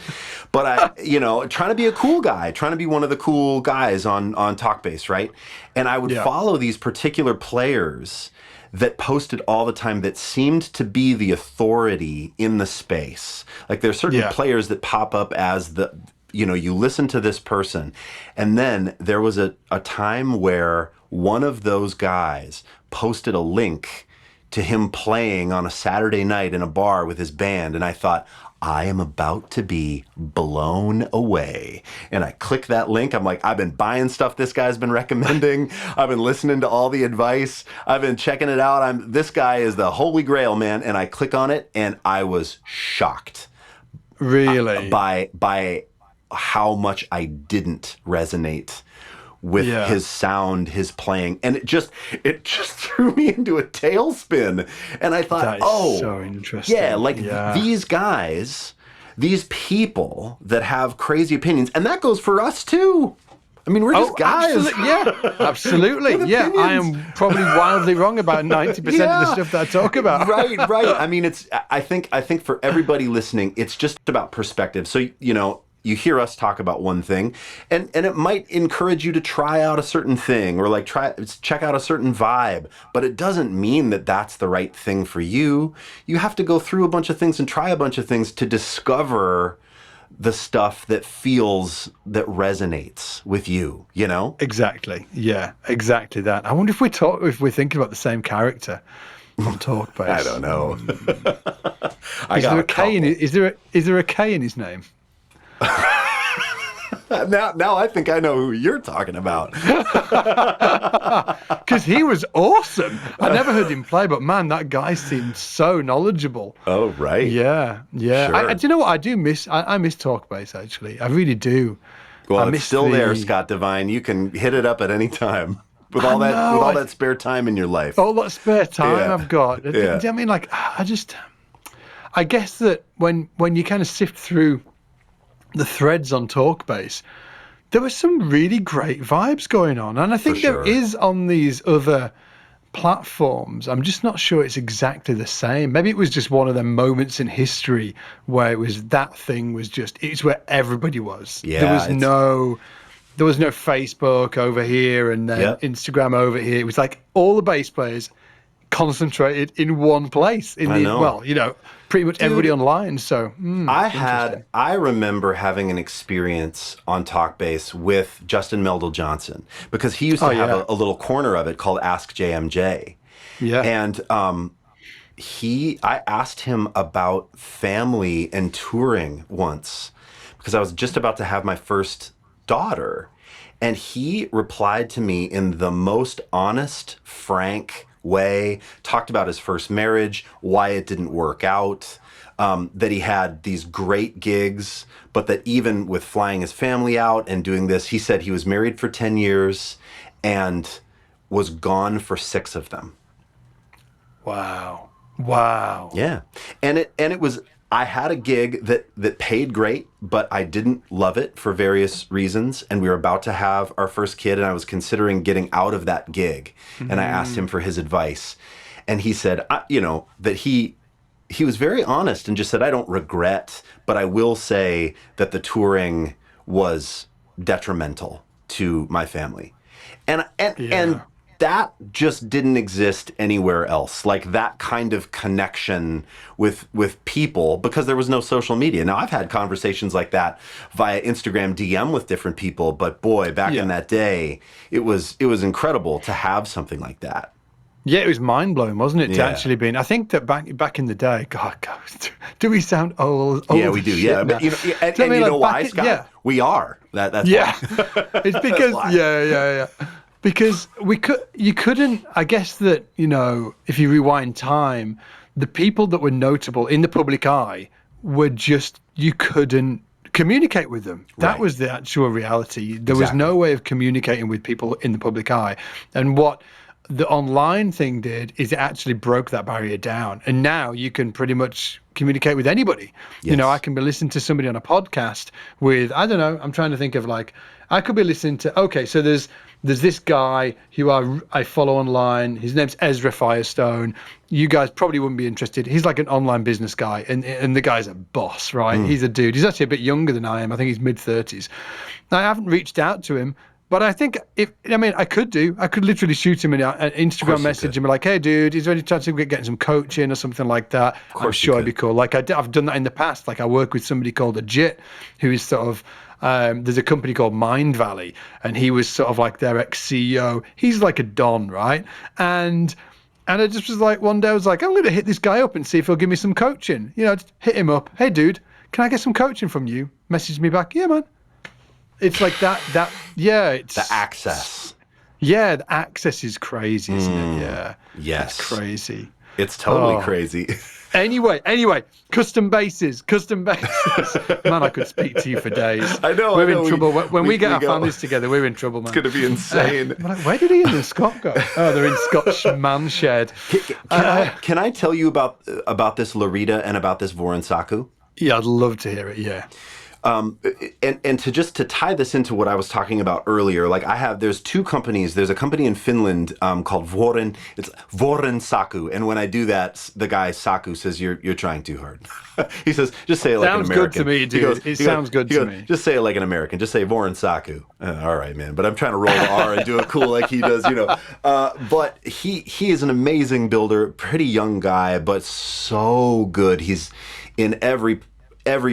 But I, you know, trying to be a cool guy, trying to be one of the cool guys on Talkbase, right? And I would follow these particular players that posted all the time that seemed to be the authority in the space. Like there's certain players that pop up as the, you know, you listen to this person. And then there was a time where one of those guys posted a link to him playing on a Saturday night in a bar with his band. And I thought, I am about to be blown away. And I click that link. I'm like, I've been buying stuff this guy's been recommending. I've been listening to all the advice. I've been checking it out. This guy is the Holy Grail, man. And I click on it and I was shocked. Really? By how much I didn't resonate with his sound, his playing, and it just threw me into a tailspin. And I thought, so interesting. Yeah, like these guys, these people that have crazy opinions, and that goes for us too. I mean, we're just guys. Absolutely. Yeah, I am probably wildly wrong about 90% of the stuff that I talk about. Right. I mean, I think for everybody listening, it's just about perspective. So, you know, you hear us talk about one thing, and it might encourage you to try out a certain thing or like check out a certain vibe, but it doesn't mean that that's the right thing for you. You have to go through a bunch of things and try a bunch of things to discover the stuff that resonates with you, you know? Exactly. Yeah, exactly that. I wonder if we're thinking about the same character on Talkbase. I don't know. Is there a K in his name? Now I think I know who you're talking about. Because he was awesome. I never heard him play, but man, that guy seemed so knowledgeable. Oh, right. Yeah. Sure. Do you know what I do miss? I miss Talkbase, actually. I really do. Well, it's still there, Scott Devine. You can hit it up at any time. With all that spare time in your life. All that spare time I've got. I mean, like, I guess that when you kind of sift through the threads on Talkbase, there were some really great vibes going on. And I think there is on these other platforms. I'm just not sure it's exactly the same. Maybe it was just one of them moments in history where it was it's where everybody was. Yeah, there was no Facebook over here and then Instagram over here. It was like all the bass players concentrated in one place pretty much everybody online. So I remember having an experience on Talkbase with Justin Meldal Johnson, because he used to have a little corner of it called Ask JMJ. Yeah. And I asked him about family and touring once, because I was just about to have my first daughter, and he replied to me in the most honest, frank way, talked about his first marriage, why it didn't work out, that he had these great gigs, but that even with flying his family out and doing this, he said he was married for 10 years and was gone for 6 of them. Wow. Yeah. And it was, I had a gig that paid great, but I didn't love it for various reasons. And we were about to have our first kid, and I was considering getting out of that gig. And I asked him for his advice. And he said, that he was very honest and just said, I don't regret, but I will say that the touring was detrimental to my family. And that just didn't exist anywhere else. Like that kind of connection with people, because there was no social media. Now I've had conversations like that via Instagram DM with different people, but boy, back in that day, it was incredible to have something like that. Yeah, it was mind blowing, wasn't it? To actually be. I think that back in the day, God, do we sound old? Yeah, we do. Yeah, but and you know why, Scott? We are. That's why. It's because because you couldn't. I guess that if you rewind time, the people that were notable in the public eye were just you couldn't communicate with them. That was the actual reality. There was no way of communicating with people in the public eye, and what the online thing did is it actually broke that barrier down, and now you can pretty much communicate with anybody. I can be listening to somebody on a podcast with, I don't know, I'm trying to think of I could be listening to, so there's this guy who I follow online. His name's Ezra Firestone. You guys probably wouldn't be interested. He's like an online business guy, and the guy's a boss, right? He's a dude. He's actually a bit younger than I am. I think he's mid-30s. Now, I haven't reached out to him, but I think I could literally shoot him an Instagram message and be like, hey, dude, is there any chance of getting some coaching or something like that? I'm sure it'd be cool. Like I've done that in the past. Like I work with somebody called Ajit, who is sort of, there's a company called Mind Valley, and he was sort of like their ex-CEO. He's like a don, right? And I just was like, one day I was like, I'm going to hit this guy up and see if he'll give me some coaching. Just hit him up. Hey, dude, can I get some coaching from you? Message me back. Yeah, man. It's like that, it's the access. Yeah, the access is crazy, isn't it? Yeah. Yes. It's crazy. It's totally crazy. Anyway, custom bases. Man, I could speak to you for days. I know. We're in trouble. When we get our families together, we're in trouble, man. It's going to be insane. Where did he and Scott go? Oh, they're in Scott's man shed. Can I tell you about this Larita and about this Voronsaku? Yeah, I'd love to hear it, yeah. And to tie this into what I was talking about earlier, there's two companies. There's a company in Finland called it's Voronsaku, and when I do that, the guy Saku says you're trying too hard. He says just say it like an American. Sounds good to me, dude. It sounds good to me. Just say it like an American. Just say Voronsaku. All right, man. But I'm trying to roll the R and do it cool like he does, But he is an amazing builder, pretty young guy, but so good. He's in every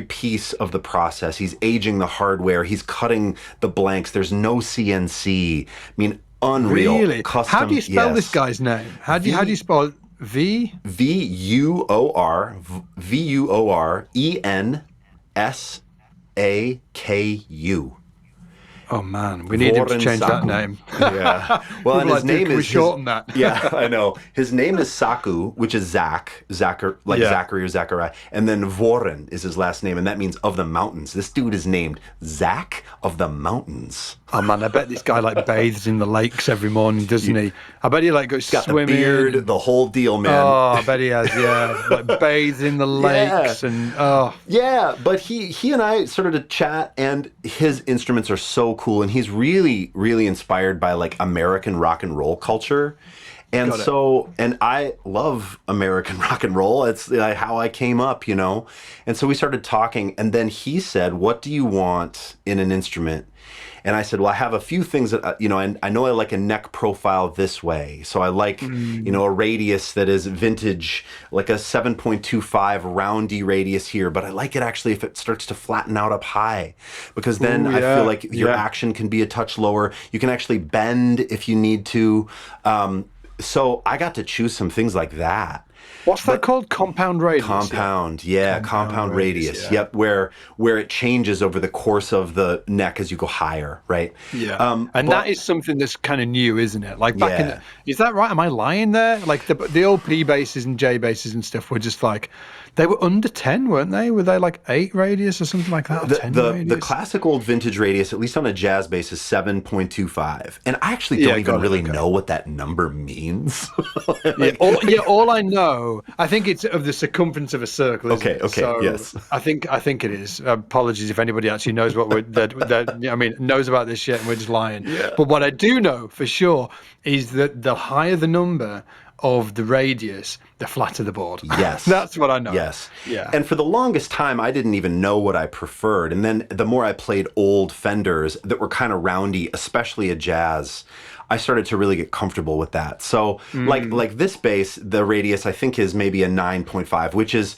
piece of the process. He's aging the hardware. He's cutting the blanks. There's no CNC. I mean, unreal. Really? Custom, how do you spell this guy's name? How do you spell it? VUORENSAKU. Oh man, we need him to change that name. Yeah. Well, and his name is shorten that. Yeah, I know. His name is Saku, which is Zachary or Zachariah, and then Voren is his last name, and that means of the mountains. This dude is named Zach of the Mountains. Oh man, I bet this guy bathes in the lakes every morning, doesn't he? I bet he goes swimming. The beard, the whole deal, man. Oh, I bet he has. Yeah, bathes in the lakes and Yeah, but he and I started to chat, and his instruments are so cool, and he's really, really inspired by American rock and roll culture. And and I love American rock and roll. It's how I came up, And so we started talking, and then he said, what do you want in an instrument? And I said, well, I have a few things that, and I know I like a neck profile this way. So I like, a radius that is vintage, like a 7.25 roundy radius here. But I like it actually if it starts to flatten out up high, because then I feel like your action can be a touch lower. You can actually bend if you need to. So I got to choose some things like that. What's that called? Compound radius? Compound radius. Yeah. Yep, where it changes over the course of the neck as you go higher, right? Yeah. That is something that's kind of new, isn't it? Back in is that right? Am I lying there? The old P bases and J bases and stuff were just they were under 10, weren't they? Were they 8 radius or something like that? The classic old vintage radius, at least on a jazz bass, is 7.25. And I actually don't even really know what that number means. All I know, I think it's of the circumference of a circle. Okay, so yes. I think it is. Apologies if anybody actually knows what knows about this shit and we're just lying. Yeah. But what I do know for sure is that the higher the number of the radius, the flatter the board. Yes. That's what I know. Yes. Yeah. And for the longest time, I didn't even know what I preferred. And then the more I played old Fenders that were kind of roundy, especially a jazz, I started to really get comfortable with that. So like this bass, the radius I think is maybe a 9.5, which is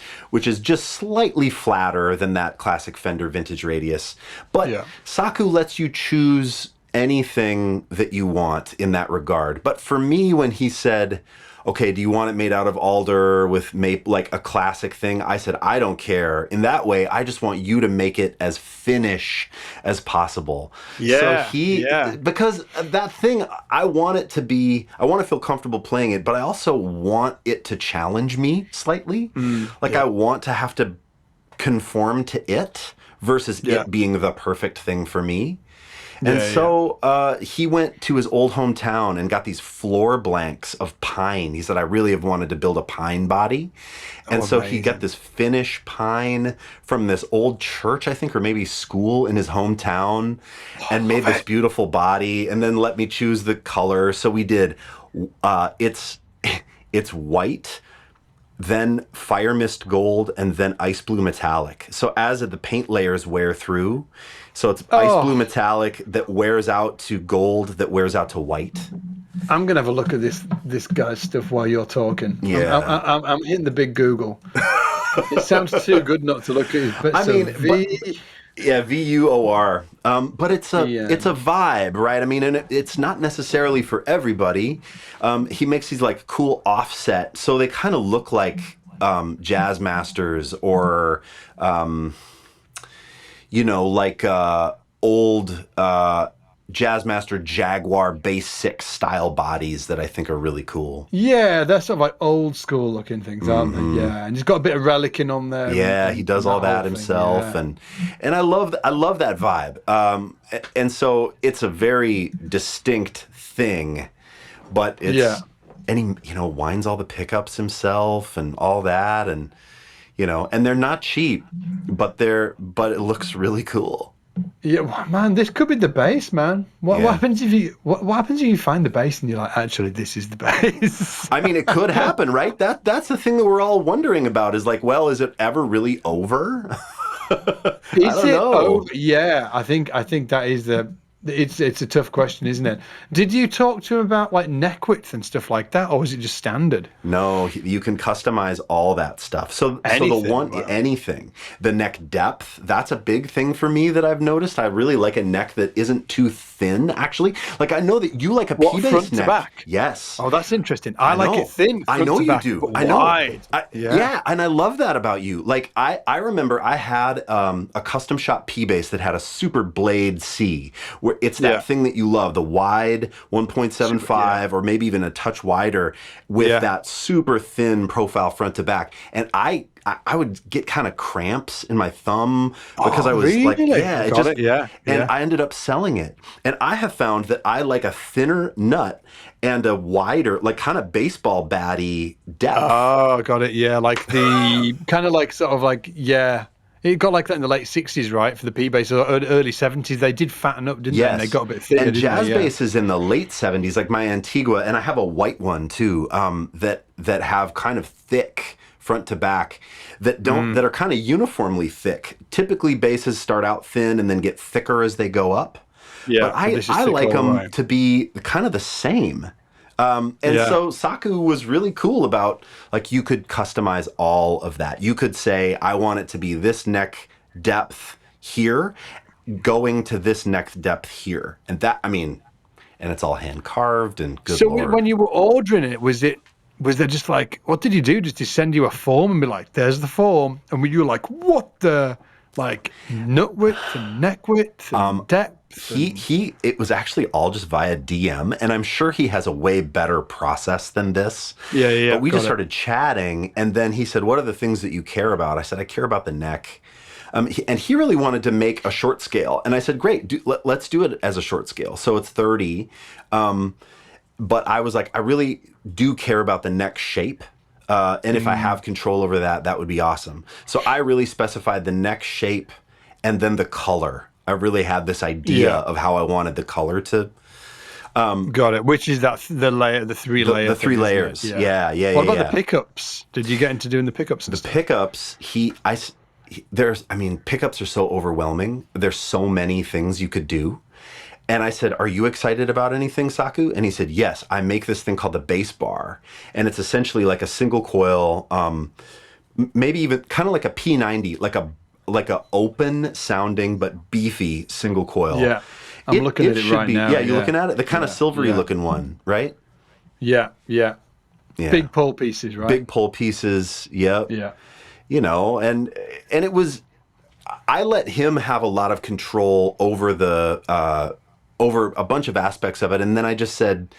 just slightly flatter than that classic Fender vintage radius. But Saku lets you choose anything that you want in that regard. But for me, when he said, okay, do you want it made out of alder with maple, like a classic thing? I said, I don't care. In that way, I just want you to make it as finish as possible. Yeah. So because that thing, I want to feel comfortable playing it, but I also want it to challenge me slightly. I want to have to conform to it versus it being the perfect thing for me. And he went to his old hometown and got these floor blanks of pine. He said, I really have wanted to build a pine body. And so he got this Finnish pine from this old church, I think, or maybe school in his hometown, and made this beautiful body, and then let me choose the color. So we did, it's white, then fire mist gold, and then ice blue metallic. So as the paint layers wear through, so it's ice blue metallic that wears out to gold that wears out to white. I'm gonna have a look at this guy's stuff while you're talking. Yeah, I'm hitting the big Google. It sounds too good not to look at. But VUOR. But it's a vibe, right? I mean, and it's not necessarily for everybody. He makes these like cool offset, so they kind of look like Jazz Masters or old Jazzmaster Jaguar Bass 6 style bodies that I think are really cool. Yeah, they're sort of like old school looking things, aren't they? Yeah, and he's got a bit of relicing on there. Yeah, he does all that himself, and I love that vibe. And so it's a very distinct thing, but it's and he winds all the pickups himself and all that, and and they're not cheap, but it looks really cool. Yeah, man, this could be the bass, man. What happens if you find the bass and you're like, actually, this is the bass? I mean, it could happen, right? That's the thing that we're all wondering about. Is like, well, is it ever really over? Is it over? Yeah, I think that is the. It's a tough question, isn't it? Did you talk to him about like neck width and stuff like that, or was it just standard? No, you can customize all that stuff. Anything. The neck depth, that's a big thing for me that I've noticed. I really like a neck that isn't too thin, actually. Like I know that you like a P-bass front neck. To back? Yes. Oh, that's interesting. I like it thin. I know to you back, do. But I know. wide. Yeah, and I love that about you. Like I remember I had a custom shop P-bass that had a Super Blade C, where it's that thing that you love, the wide 1.75 or maybe even a touch wider with that super thin profile front to back. And I would get kind of cramps in my thumb because I was really? And I ended up selling it. And I have found that I like a thinner nut and a wider, like kind of baseball batty depth. Oh, got it. Yeah, like the kind of like sort of like It got like that in the late 60s, right? For the P-bass, or early 70s. They did fatten up, didn't they? And they got a bit thinner, and jazz bass is in the late 70s, like my Antigua, and I have a white one too, that have kind of thick front to back that are kind of uniformly thick. Typically, basses start out thin and then get thicker as they go up. Yeah, but I like them to be kind of the same. So Saku was really cool about, like, you could customize all of that. You could say, I want it to be this neck depth here, going to this neck depth here. And that, I mean, and it's all hand carved and good Lord. So when you were ordering it, was there just like, what did you do? Just to send you a form and be like, there's the form. And you were like, what the, like, nut width and neck width and depth? It was actually all just via DM, and I'm sure he has a way better process than this. Yeah. But we just started chatting, and then he said, what are the things that you care about? I said, I care about the neck. And he really wanted to make a short scale. And I said, great, let's do it as a short scale. So it's 30. But I was like, I really do care about the neck shape. And if I have control over that, that would be awesome. So I really specified the neck shape and then the color. I really had this idea of how I wanted the color to. Got it. Which is the three layers. The three layers. Yeah. What about the pickups? Did you get into doing the pickups? And stuff? Pickups. Pickups are so overwhelming. There's so many things you could do. And I said, "Are you excited about anything, Saku?" And he said, "Yes, I make this thing called the bass bar. And it's essentially like a single coil, maybe even kind of like a P90, like a open sounding but beefy single coil." Yeah. I'm looking at it right now. Yeah, you're looking at it? The kind of silvery looking one, right? Yeah. Big pole pieces, right? Big pole pieces, yep. Yeah. You know, and it was, I let him have a lot of control over over a bunch of aspects of it, and then I just said,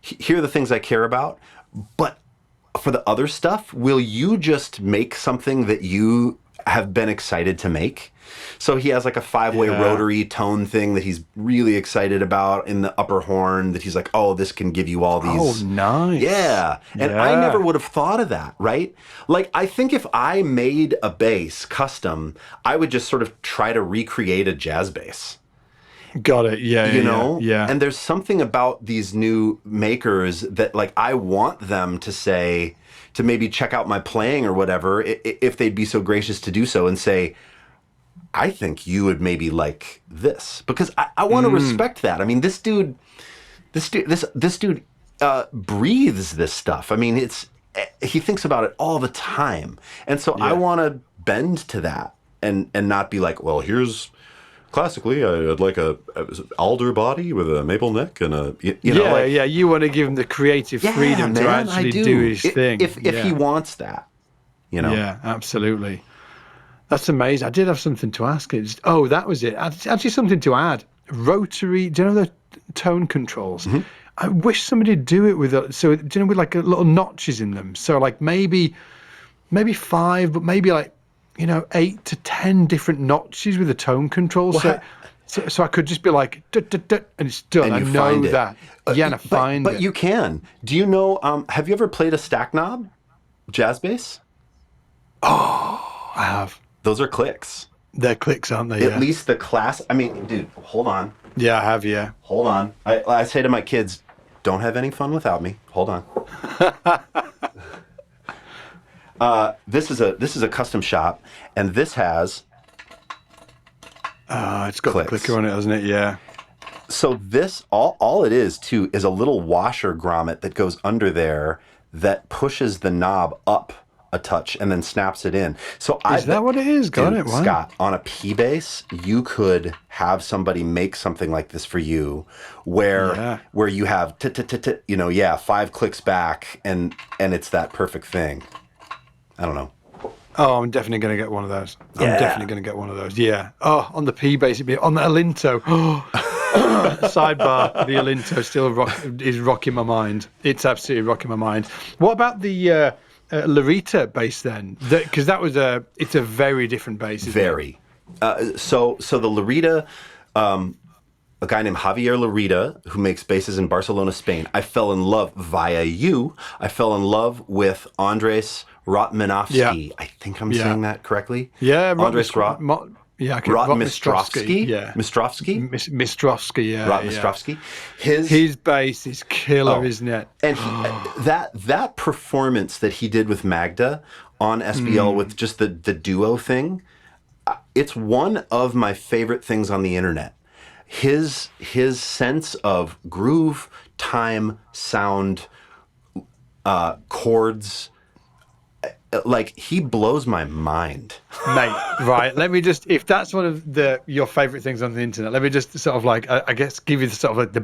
here are the things I care about, but for the other stuff, will you just make something that you have been excited to make? So he has like a 5-way rotary tone thing that he's really excited about in the upper horn, that he's like, oh, this can give you all these. Oh, nice. Yeah. And I never would have thought of that, right? Like, I think if I made a bass custom, I would just sort of try to recreate a jazz bass. Got it. Yeah. You know? Yeah. And there's something about these new makers that, like, I want them to say, to maybe check out my playing or whatever, if they'd be so gracious to do so, and say, I think you would maybe like this, because I want to respect that. I mean, this dude breathes this stuff. I mean, he thinks about it all the time, and so I want to bend to that and not be like, well, here's classically I'd like a alder body with a maple neck and a You want to give him the creative freedom to actually do his thing if he wants that, you know. Yeah, absolutely. That's amazing. I did have something to ask. That was it. Actually, something to add. Rotary. Do you know the tone controls? Mm-hmm. I wish somebody'd do it with with like little notches in them. So like maybe 5, but maybe like 8 to 10 different notches with the tone controls. So I could just be like, and it's done. And I know that. And I find it. But you can. Do you know? Have you ever played a stack knob jazz bass? Oh, I have. Those are clicks. They're clicks, aren't they? At least the class. I mean, dude, hold on. Yeah, I have. Yeah. Hold on. I say to my kids, don't have any fun without me. Hold on. This is a custom shop, and this has. It's got clicks. the clicker on it, hasn't it? Yeah. So this all it is too is a little washer grommet that goes under there that pushes the knob up a touch and then snaps it in. So is that what it is? Got it. Wow. Scott, on a P bass, you could have somebody make something like this for you, where you have 5 clicks back, and it's that perfect thing. I don't know. Oh, I'm definitely going to get one of those. Yeah. Oh, on the P bass, on the Alinto. Sidebar, the Alinto still is rocking my mind. It's absolutely rocking my mind. What about the Loretta bass then? Because it's a very different bass. Very. So the Loretta, a guy named Javier Loretta, who makes basses in Barcelona, Spain. I fell in love via you. I fell in love with Andres Rottmanoffsky. Yeah. I think I'm saying that correctly. Yeah, Andres Rottmanoffsky. Yeah. Mistrovsky? Mistrovsky, yeah. Mistrovsky. His bass is killer, isn't it? And that performance that he did with Magda on SBL with just the duo thing, it's one of my favorite things on the internet. His sense of groove, time, sound, chords, like, he blows my mind. Mate, right, let me just, if that's one of your favorite things on the internet, let me just sort of like, I guess, give you the sort of like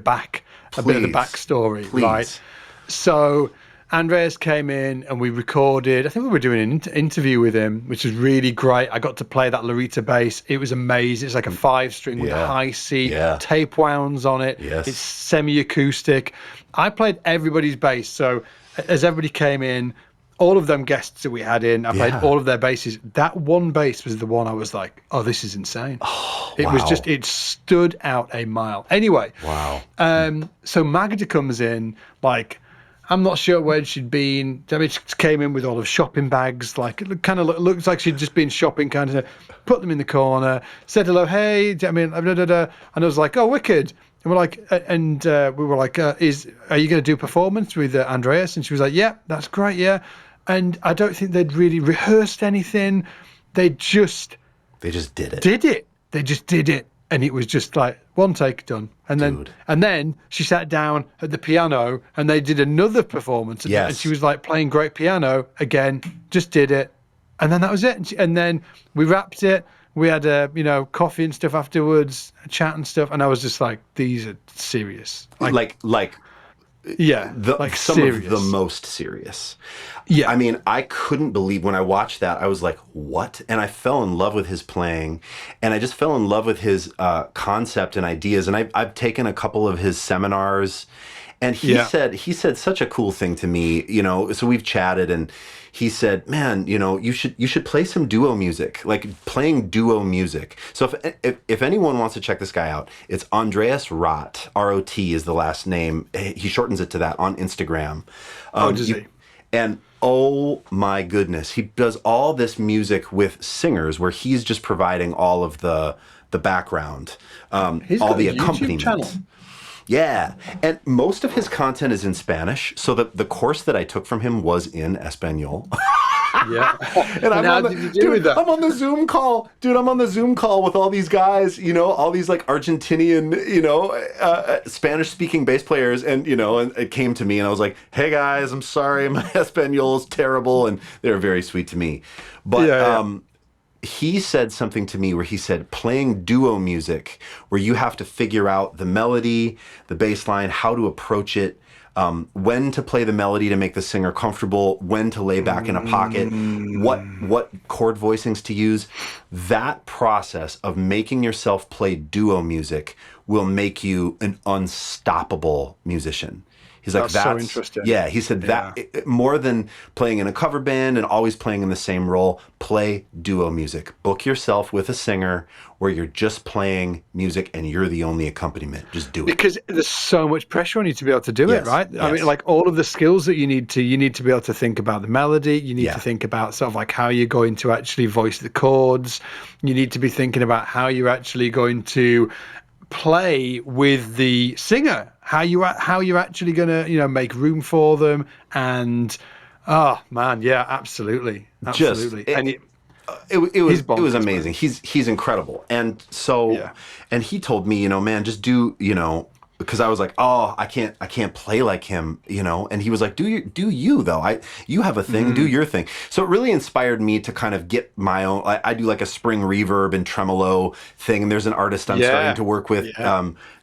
a bit of the backstory. Please. Right? So Andreas came in and we recorded, I think we were doing an interview with him, which was really great. I got to play that Loretta bass. It was amazing. It's like a 5-string with a high C, tape wounds on it. Yes. It's semi-acoustic. I played everybody's bass. So as everybody came in, all of them guests that we had in, I played all of their basses. That one bass was the one I was like, oh, this is insane. It was just, it stood out a mile. Anyway. Wow. So Magda comes in, like, I'm not sure where she'd been. She came in with all of shopping bags, like, it kind of looks like she'd just been shopping, kind of put them in the corner, said hello, hey, and I was like, oh, wicked. And we're like, we were like, are you going to do a performance with Andreas? And she was like, yeah, that's great, yeah. And I don't think they'd really rehearsed anything. They just did it. They just did it. and it was just like one take done. And then she sat down at the piano and they did another performance. Yes. And she was like playing great piano again, just did it. And then that was it. And then we wrapped it. We had coffee and stuff afterwards, a chat and stuff. And I was just like, these are serious. Yeah, some serious. of the most serious. Yeah. I mean, I couldn't believe when I watched that. I was like, what? And I fell in love with his playing, and I just fell in love with his concept and ideas. And I've taken a couple of his seminars, and he said such a cool thing to me, so we've chatted, and he said, man, you should play some duo music, like playing duo music. So if anyone wants to check this guy out, it's Andreas Rott, R-O-T is the last name. He shortens it to that on Instagram. Does he? And oh my goodness, he does all this music with singers where he's just providing all of the background, all the accompaniment. Channel. Yeah, and most of his content is in Spanish. So the course that I took from him was in Espanol. Yeah. And how did you do with that? I'm on the Zoom call. Dude, I'm on the Zoom call with all these guys, all these like Argentinian, Spanish-speaking bass players. And, and it came to me and I was like, hey guys, I'm sorry, my Espanol is terrible. And they were very sweet to me. But he said something to me where he said playing duo music, where you have to figure out the melody, the bass line, how to approach it, when to play the melody to make the singer comfortable, when to lay back in a pocket, what chord voicings to use. That process of making yourself play duo music will make you an unstoppable musician. He's like, that's so interesting. Yeah, he said that more than playing in a cover band and always playing in the same role, play duo music. Book yourself with a singer where you're just playing music and you're the only accompaniment. Just do it. Because there's so much pressure on you to be able to do it, right? Yes. I mean, like all of the skills that you need to be able to think about the melody. You need to think about sort of like how you're going to actually voice the chords. You need to be thinking about how you're actually going to play with the singer, how you're actually going to make room for them, and absolutely. It was amazing. He's incredible, and so and he told me, man, just do because I was like, oh, I can't play like him, and he was like, do you though? You have a thing, do your thing. So it really inspired me to kind of get my own. I do like a spring reverb and tremolo thing, and there's an artist I'm starting to work with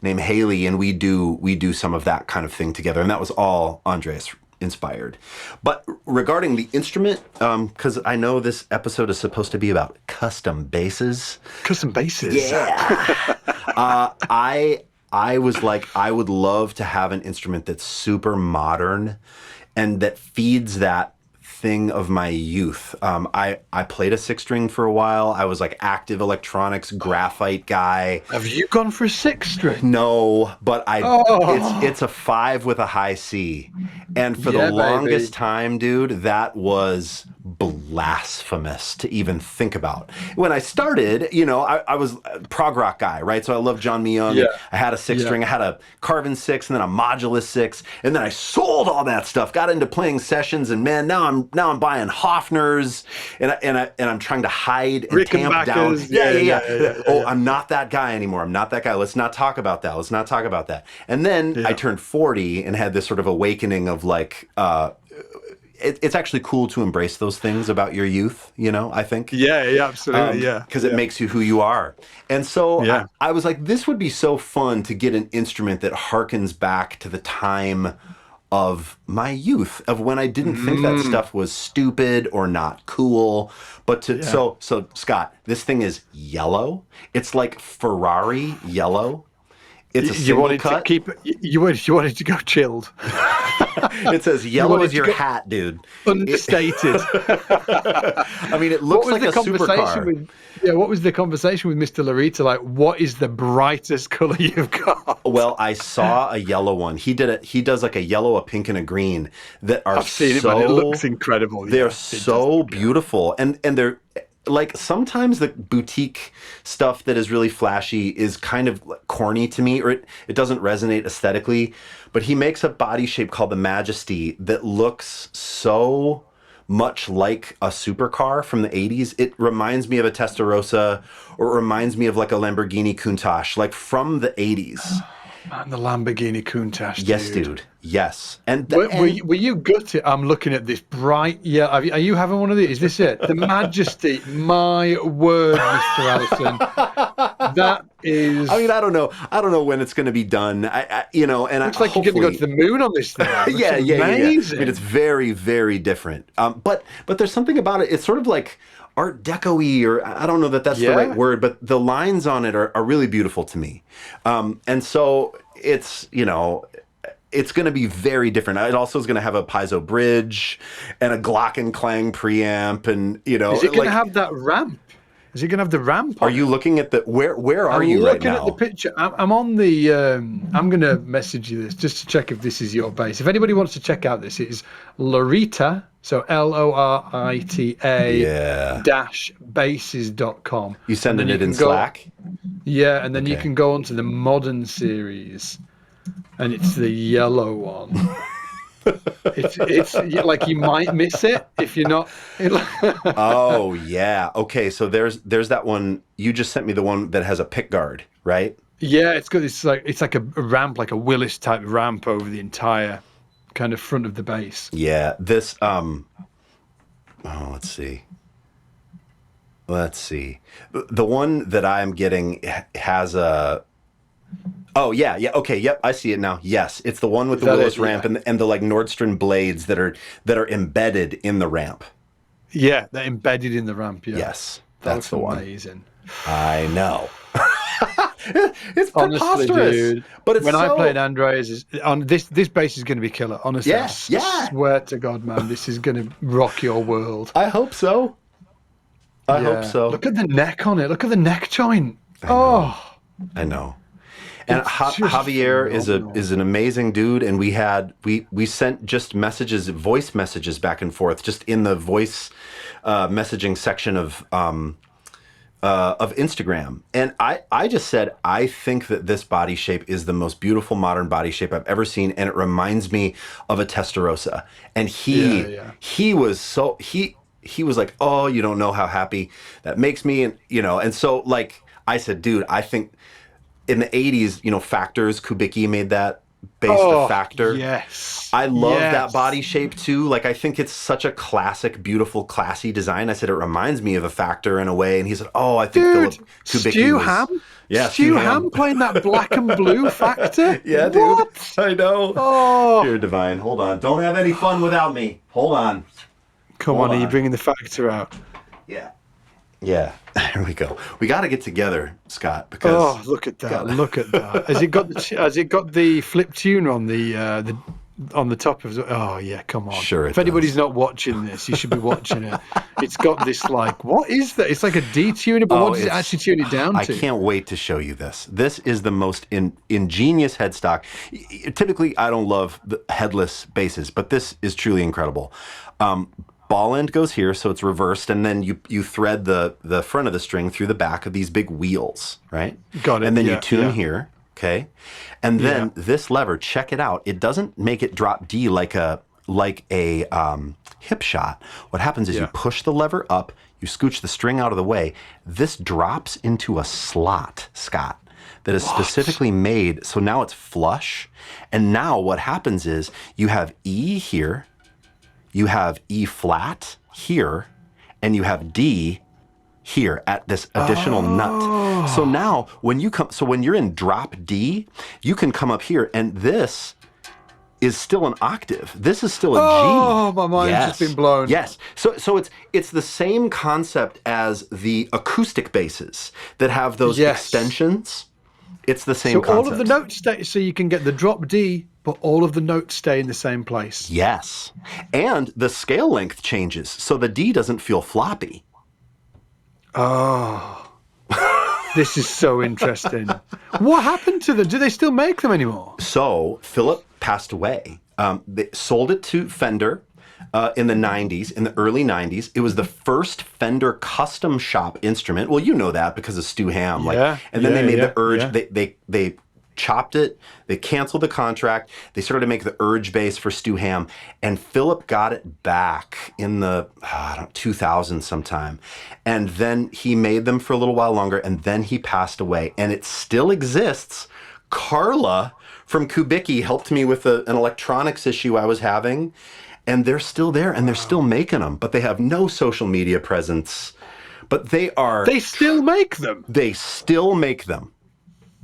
named Haley, and we do some of that kind of thing together, and that was all Andreas inspired. But regarding the instrument, because I know this episode is supposed to be about custom basses. Custom basses. Yeah. I was like, I would love to have an instrument that's super modern and that feeds that thing of my youth. I played a 6-string for a while. I was like active electronics graphite guy. Have you gone for a 6-string? No, but it's a 5 with a high C. And for the longest time, dude, that was blasphemous to even think about. When I started, I was a prog rock guy, right? So I loved John Myung. Yeah. I had a 6-string. I had a Carvin 6 and then a Modulus 6. And then I sold all that stuff, got into playing sessions, and man, now I'm buying Hofners, and I'm trying to hide and tamp down. Yeah. Oh, I'm not that guy anymore. I'm not that guy. Let's not talk about that. And then I turned 40 and had this sort of awakening of like, it's actually cool to embrace those things about your youth, I think. Yeah, absolutely, because it makes you who you are. And so I was like, this would be so fun to get an instrument that harkens back to the time of my youth, of when I didn't think that stuff was stupid or not cool. But so Scott, this thing is yellow. It's like Ferrari yellow. It's a single cut. You wanted to go chilled. It says yellow is your hat, dude. Understated. I mean, it looks like a supercar. What was the conversation with Mr. Larita like? What is the brightest color you've got? Well, I saw a yellow one. He does like a yellow, a pink, and a green that are I've seen it, man. It looks incredible. They're so beautiful, and they're. Like sometimes the boutique stuff that is really flashy is kind of corny to me, or it doesn't resonate aesthetically, but he makes a body shape called the Majesty that looks so much like a supercar from the 80s. It reminds me of a Testarossa, or it reminds me of like a Lamborghini Countach, like from the 80s. Man, the Lamborghini Countach, Yes, dude. Yes. And, were you gutted? I'm looking at this bright. Yeah, are you having one of these? Is this it? The Majesty. My word, Mr. Allison. That is. I mean, I don't know when it's going to be done. And looks like you're going to go to the moon on this thing. Yeah. Amazing. I mean, it's very, very different. But there's something about it. It's sort of like Art Deco-y, or I don't know that that's the right word, but the lines on it are really beautiful to me. And so it's, it's going to be very different. It also is going to have a piezo bridge and a Glockenklang preamp, and is it going to have that ramp? Is it going to have the ramp? Are you looking at the where are you right now? I'm looking at the picture. I'm on the. I'm going to message you this just to check if this is your bass. If anybody wants to check out this, it is Lorita. So LORITA -bases.com. You sending it in Slack? Yeah, and then you can go onto the modern series, and it's the yellow one. It's like you might miss it if you're not. Oh yeah. Okay, so there's that one. You just sent me the one that has a pick guard, right? Yeah, it's like a ramp, like a Willis type ramp over the entire kind of front of the bass. Yeah. This let's see. The one that I'm getting has a. Oh yeah, okay, yep, I see it now. Yes, it's the one with the Willis ramp and the like Nordstrom blades that are embedded in the ramp. Yeah, they're embedded in the ramp. Yeah. Yes, that's the one. Amazing. I know. It's honestly, preposterous, dude. But it's when I played Andreas, on this bass is going to be killer. Honestly, yeah. I swear to God, man, this is going to rock your world. I hope so. I hope so. Look at the neck on it. Look at the neck joint. I know. And Javier is an amazing dude, and we sent just voice messages back and forth, just in the voice messaging section of Instagram. And I just said, I think that this body shape is the most beautiful modern body shape I've ever seen, and it reminds me of a Testarossa. And he was like, oh, you don't know how happy that makes me, and so like I said, dude, I think. In the 80s, Factors, Kubicki made that bass, the Factor. Yes. I love that body shape too. Like, I think it's such a classic, beautiful, classy design. I said, it reminds me of a Factor in a way. And he said, oh, I think Philip Kubicki Stu Ham? Yeah, Stu Ham playing that black and blue Factor? Yeah, dude. What? I know. Oh. Here, Divine, hold on. Don't have any fun without me. Hold on. Come on, are you bringing the Factor out? Yeah. Yeah, here we go. We got to get together, Scott. Because look at that! Look at that! Has it got the flip tuner on the top of? Oh yeah, come on! Sure. If anybody's not watching this, you should be watching it. It's got this like, what is that? It's like a detuner, but what does it actually tune it down to? I can't wait to show you this. This is the most ingenious headstock. Typically, I don't love the headless basses, but this is truly incredible. Ball end goes here, so it's reversed, and then you thread the front of the string through the back of these big wheels, right? Got it. And then you tune here, okay? And then this lever, check it out. It doesn't make it drop D like a hip shot. What happens is you push the lever up, you scooch the string out of the way. This drops into a slot, Scott, that is specifically made, so now it's flush. And now what happens is you have E here, you have E flat here, and you have D here at this additional nut. So now when you're in drop D, you can come up here, and this is still an octave. This is still a G. Oh, my mind's just been blown. Yes. So it's the same concept as the acoustic basses that have those extensions. It's the same concept. So all of the notes stay, so you can get the drop D, but all of the notes stay in the same place. Yes. And the scale length changes, so the D doesn't feel floppy. Oh. This is so interesting. What happened to them? Do they still make them anymore? So Philip passed away. They sold it to Fender in the 90s, in the early 90s. It was the first Fender custom shop instrument. Well, you know that because of Stu Ham. And then they made the Urge. They chopped it. They canceled the contract. They started to make the Urge bass for Stu Hamm, and Philip got it back in the 2000s sometime. And then he made them for a little while longer, and then he passed away. And it still exists. Carla from Kubicki helped me with an electronics issue I was having, and they're still there, and they're still making them, but they have no social media presence. But they still make them. They still make them.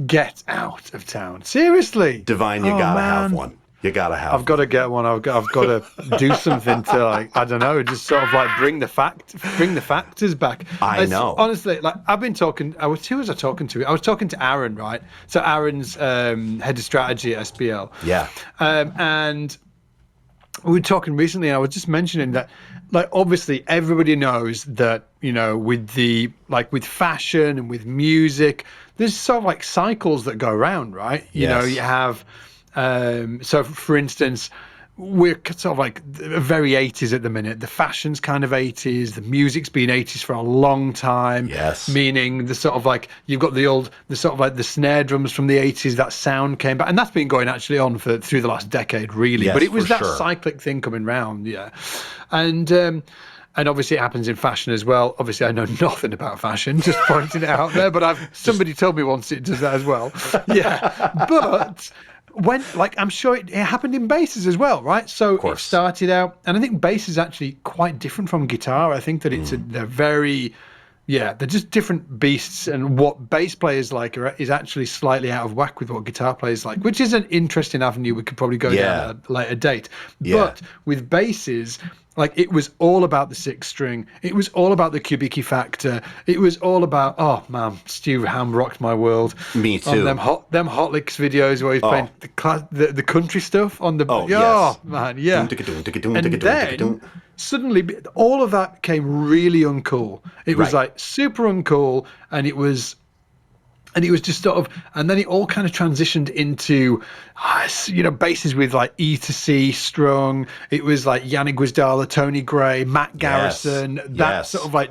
Get out of town. Seriously. Divine, you gotta have one. You gotta have I've got to get one. I've got to do something to, like, I don't know, just sort of like bring the factors back. I know. Honestly, like, who was I talking to? I was talking to Aaron, right? So Aaron's head of strategy at SBL. Yeah. And we were talking recently, and I was just mentioning that, like, obviously everybody knows that, you know, with fashion and with music, there's sort of like cycles that go around, right? You know, you have, so for instance, we're sort of like very 80s at the minute. The fashion's kind of 80s. The music's been 80s for a long time. Yes. Meaning the sort of like, you've got the sort of like the snare drums from the 80s, that sound came back. And that's been going actually on through the last decade, really. Yes, but it was that sure. cyclic thing coming round, yeah. And obviously it happens in fashion as well. Obviously I know nothing about fashion, just pointing it out there, but somebody told me once it does that as well. Yeah. But I'm sure it happened in basses as well, right? So it started out, and I think bass is actually quite different from guitar. I think that they're just different beasts, and what bass players like is actually slightly out of whack with what guitar players like, which is an interesting avenue we could probably go down at a later date. Yeah. But with basses, like, it was all about the sixth string. It was all about the Kubicki factor. It was all about, oh man, Stu Hamm rocked my world. Me too. On them Hot Licks videos where he's playing the country stuff on the. Man, yeah. And then suddenly all of that became really uncool. It was like super uncool, and it was just sort of, and then it all kind of transitioned into, you know, basses with like E to C strung. It was like Yannick Guizdala, Tony Gray, Matt Garrison. Sort of like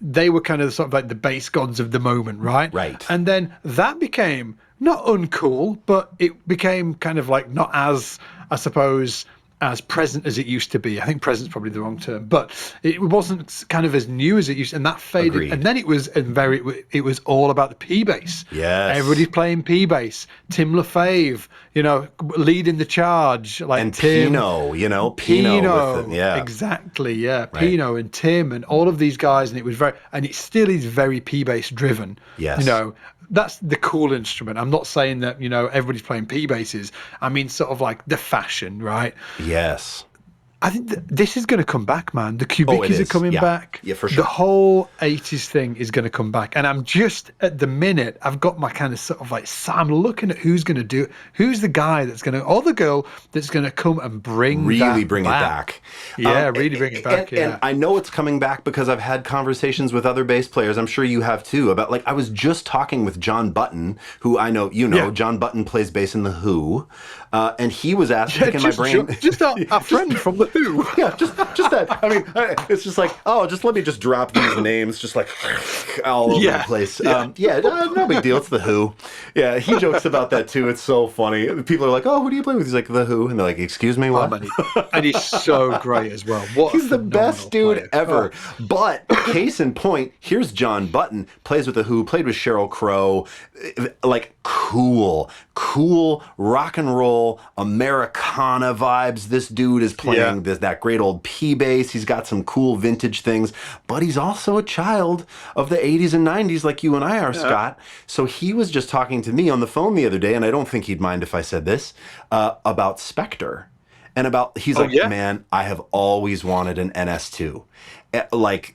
they were kind of sort of like the bass gods of the moment, right? Right. And then that became not uncool, but it became kind of like not as, I suppose, as present as it used to be. I think present's probably the wrong term, but it wasn't kind of as new as it used to, and that faded. Agreed. And then it was all about the P bass. Yes. Everybody's playing P bass. Tim LaFave, you know, leading the charge. Like, and Tim, Pino, you know, Pino with it, yeah. Exactly, yeah. Right. Pino and Tim and all of these guys, and it still is very P bass driven. Yes. You know, that's the cool instrument. I'm not saying that, you know, everybody's playing P basses. I mean, sort of like the fashion, right? Yes. I think this is going to come back, man. The Kubickis are coming back. Yeah, for sure. The whole 80s thing is going to come back. And I'm just, at the minute, I've got my kind of sort of like, I'm looking at who's going to do it. Who's the guy that's going to, or the girl that's going to come and bring it back. Yeah, really bring it back. And I know it's coming back because I've had conversations with other bass players. I'm sure you have too, about, like, I was just talking with John Button, who I know, you know, yeah. John Button plays bass in The Who. And he was picking my brain. Just our friend from The Who. Yeah, just that. I mean, it's just like, just let me just drop these names, just like all over the place. No big deal. It's The Who. Yeah, he jokes about that too. It's so funny. People are like, who do you play with? He's like, The Who. And they're like, excuse me, what? And he's so great as well. He's the best dude ever. But case in point, here's John Button, plays with The Who, played with Sheryl Crow. Like, cool rock and roll Americana vibes. This dude is playing that great old P bass. He's got some cool vintage things, but he's also a child of the 80s and 90s like you and I are, Scott. So he was just talking to me on the phone the other day, and I don't think he'd mind if I said this, about Spectre. And he's like, man, I have always wanted an NS2. Like,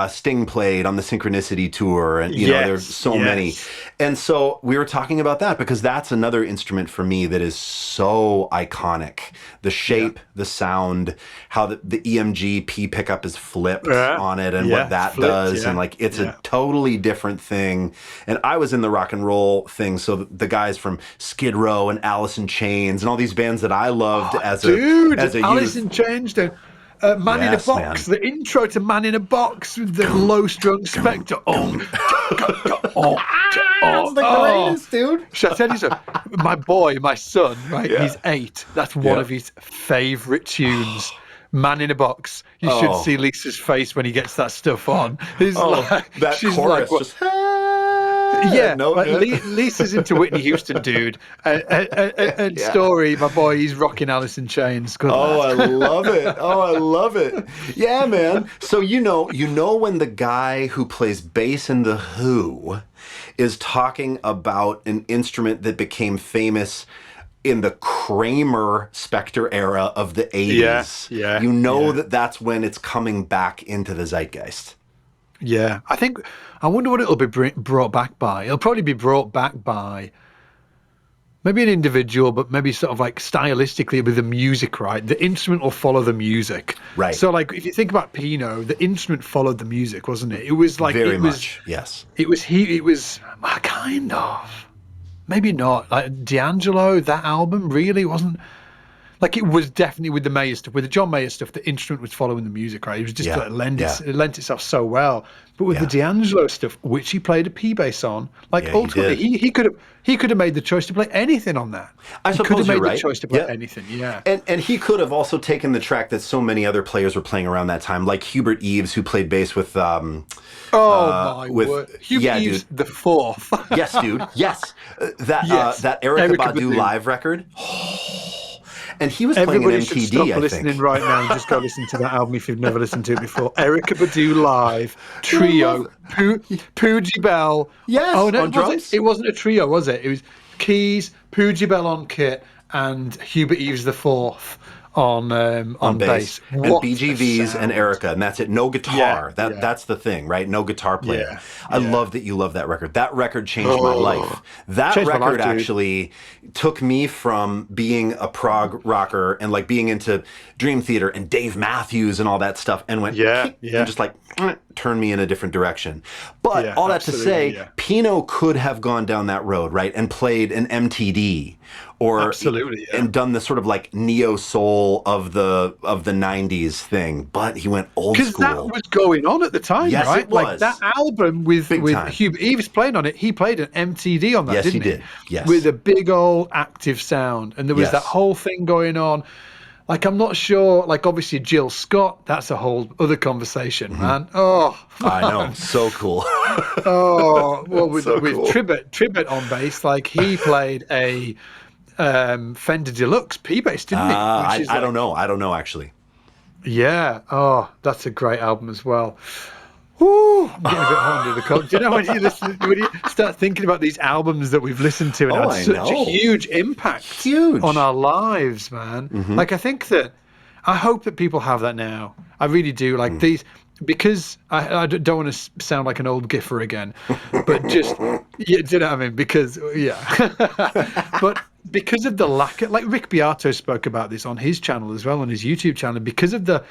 Sting played on the Synchronicity tour, and you know, there's so many. And so we were talking about that because that's another instrument for me that is so iconic. The shape, the sound, how the EMG P pickup is flipped on it, and what that does, and like it's a totally different thing. And I was in the rock and roll thing, so the guys from Skid Row and Alice in Chains and all these bands that I loved as a Alice youth. in Chains. Man in a Yes, Box, man. the intro to Man in a Box with the low-strung Spectre. That's the greatest, dude. Should I tell you so? My son, right? Yeah. He's 8. That's one of his favourite tunes. Man in a Box. You should see Lisa's face when he gets that stuff on. That she's chorus like, just Lisa's into Whitney Houston, dude. And Story, my boy, he's rocking Alice in Chains. Good lad. I love it. I love it. Yeah, man. So you know when the guy who plays bass in The Who is talking about an instrument that became famous in the Kramer Spectre era of the 80s. That's when it's coming back into the zeitgeist. Yeah, I wonder what it'll be brought back by. It'll probably be brought back by maybe an individual, but maybe sort of like stylistically with the music, right? The instrument will follow the music. Right. So like if you think about Pino, the instrument followed the music, wasn't it? It was like very much, yes. It was kind of. Maybe not. Like D'Angelo, that album really wasn't. Like it was definitely with the Mayer stuff, with the John Mayer stuff, the instrument was following the music, right? It was just it lent itself so well. But with the D'Angelo stuff, which he played a P bass on, like ultimately he could have made the choice to play anything on that. I suppose you're right. He could have made the choice to play anything, yeah. And he could have also taken the track that so many other players were playing around that time, like Hubert Eaves, who played bass with word. Hubert Eaves the fourth. Yes, dude. Yes. That Erykah Badu live record. And he was playing an MTD, should stop I think. Listening right now and just go listen to that album if you've never listened to it before. Erykah Badu live, trio, Poogie Bell. Yes, oh, no, on drums. It wasn't a trio, was it? It was keys, Poogie Bell on kit, and Hubert Eaves the fourth on bass. And BGVs and Erykah, and that's it. No guitar. That's the thing, right? No guitar player. Yeah. I love that you love that record. That record changed my life. That record actually took me from being a prog rocker and like being into Dream Theater and Dave Matthews and all that stuff, and went and just like turned me in a different direction. But all that to say, Pino could have gone down that road, right, and played an MTD. Or and done the sort of like neo soul of the 90s thing, but he went old school. Because that was going on at the time, yes, right? It was. Like that album with Hubert Eaves playing on it, he played an MTD on that, didn't he? Yes, he did. Yes. With a big old active sound. And there was that whole thing going on. Like, I'm not sure, like, obviously Jill Scott, that's a whole other conversation, man. Oh, man. I know. So cool. With Tribbett on bass, like, he played a Fender Deluxe P-bass, didn't he? I don't know. I don't know, actually. Yeah. Oh, that's a great album as well. Woo, I'm getting a bit hot under the collar. Do you know when you start thinking about these albums that we've listened to and had such a huge impact on our lives, man? Mm-hmm. Like, I think that, I hope that people have that now. I really do. Like these, because I don't want to sound like an old giffer again, but just, do you know what I mean? Because, but because of the lack of, like Rick Beato spoke about this on his channel as well, on his YouTube channel, because of the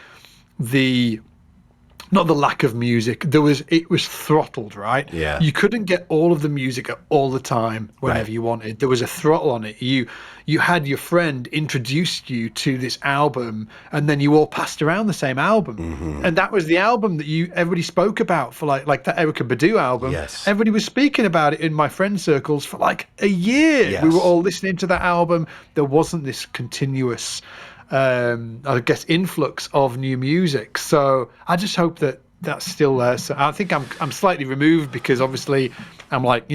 not the lack of music, it was throttled, right? Yeah. You couldn't get all of the music all the time whenever you wanted. There was a throttle on it. You had your friend introduce you to this album, and then you all passed around the same album. Mm-hmm. And that was the album that everybody spoke about for like that Erykah Badu album. Yes. Everybody was speaking about it in my friend circles for like a year. Yes. We were all listening to that album. There wasn't this continuous I guess influx of new music. So I just hope that that's still there. So I think I'm slightly removed because obviously I'm like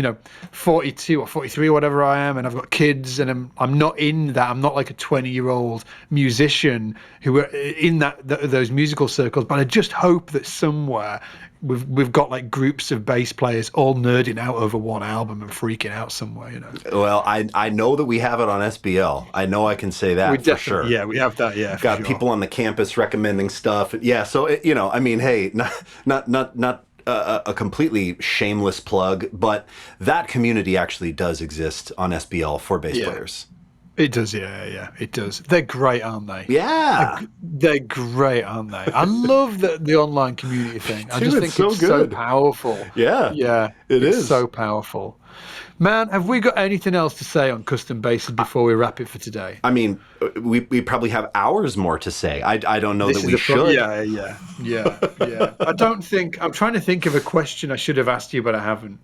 42 or 43 or whatever I am, and I've got kids, and I'm not in that. I'm not like a 20-year-old musician who are in those musical circles. But I just hope that somewhere we've got like groups of bass players all nerding out over one album and freaking out somewhere, Well, I know that we have it on SBL. I know I can say that for sure. Yeah, we have that. Yeah, got people on the campus recommending stuff. Yeah, so I mean, hey, not a completely shameless plug, but that community actually does exist on SBL for bass players. It does, yeah, it does. They're great, aren't they? Yeah. They're great, aren't they? I love the online community thing. I just Dude, think it's so it's so good. powerful. Yeah, Yeah, it it's is. so powerful. Man, have we got anything else to say on custom bases before we wrap it for today? I mean, we probably have hours more to say. I don't know that we should. Yeah. I don't think I'm trying to think of a question I should have asked you, but I haven't.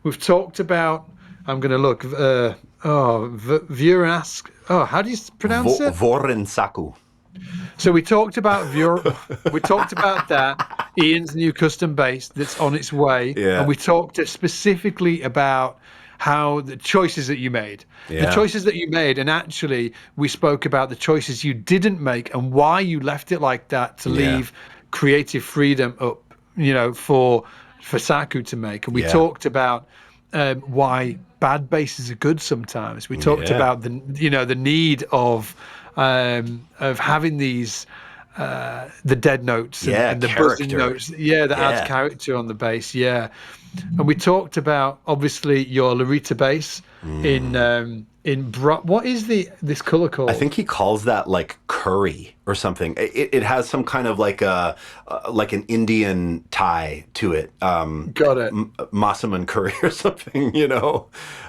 We've talked about. I'm going to look. Viewer ask. Oh, how do you pronounce it? Vorensaku. So we talked about we talked about that. Ian's new custom bass that's on its way, Yeah. and we talked specifically about how the choices that you made, and actually we spoke about the choices you didn't make and why you left it like that to leave creative freedom up, for Saku to make. And we talked about why bad basses are good sometimes. We talked about the need of having these the dead notes and the buzzing notes, that adds character on the bass, And we talked about obviously your Larita bass what is this color called? I think he calls that like curry or something. It has some kind of like like an Indian tie to it. Got it. Massaman curry or something, It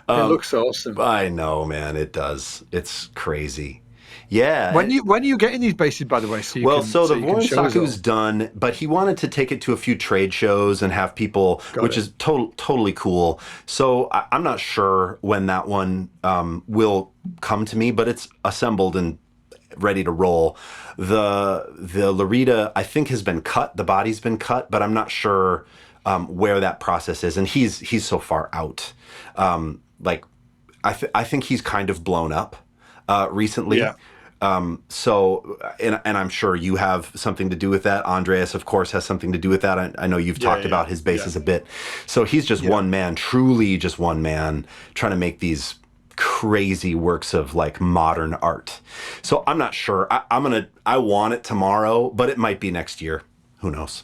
looks awesome. I know, man. It does. It's crazy. Yeah. When are you getting these basses, by the way? The Vorensaku's done, but he wanted to take it to a few trade shows and have people, is totally cool. So I'm not sure when that one will come to me, but it's assembled and ready to roll. The Larita, I think, has been cut. The body's been cut, but I'm not sure where that process is. And he's so far out. I think he's kind of blown up recently. Yeah. So I'm sure you have something to do with that. Andreas, of course, has something to do with that. I know you've talked about his basses a bit. So he's just one man, truly just one man, trying to make these crazy works of like modern art. So I'm not sure. I want it tomorrow, but it might be next year. Who knows?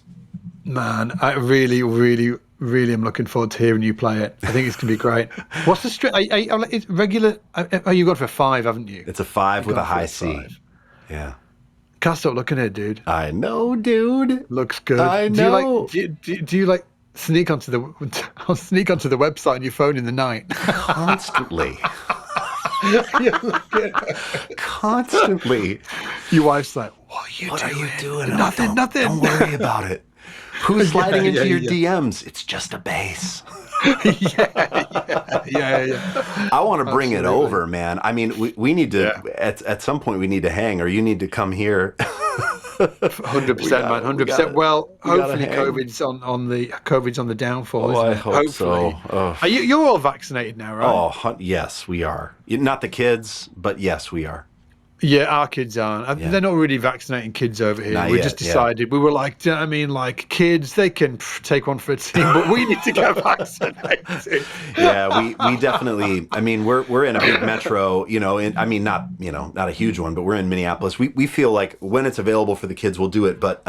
Man, I really, really, really am looking forward to hearing you play it. I think it's going to be great. What's the string? It's regular. Oh, you got it for 5, haven't you? It's a 5 with a high C. Yeah. Can't stop looking at it, dude. I know, dude. Looks good. I know. Do you like sneak onto the website on your phone in the night? Constantly. Constantly. Your wife's like, What are you doing? Nothing. Don't worry about it. Who's sliding into your DMs? It's just a bass. Yeah. I want to bring it over, man. I mean, we need to, at some point, we need to hang, or you need to come here. 100%, man, 100%. Well, hopefully COVID's on the downfall. Isn't it? I hope so. Are you're all vaccinated now, right? Oh, yes, we are. Not the kids, but yes, we are. Yeah, our kids aren't. They're not really vaccinating kids over here. We just decided, we were like, do you know what I mean? Like, kids, they can take one for a team, but we need to get vaccinated. Yeah, we definitely, I mean, we're in a big metro, not a huge one, but we're in Minneapolis. We feel like when it's available for the kids, we'll do it, but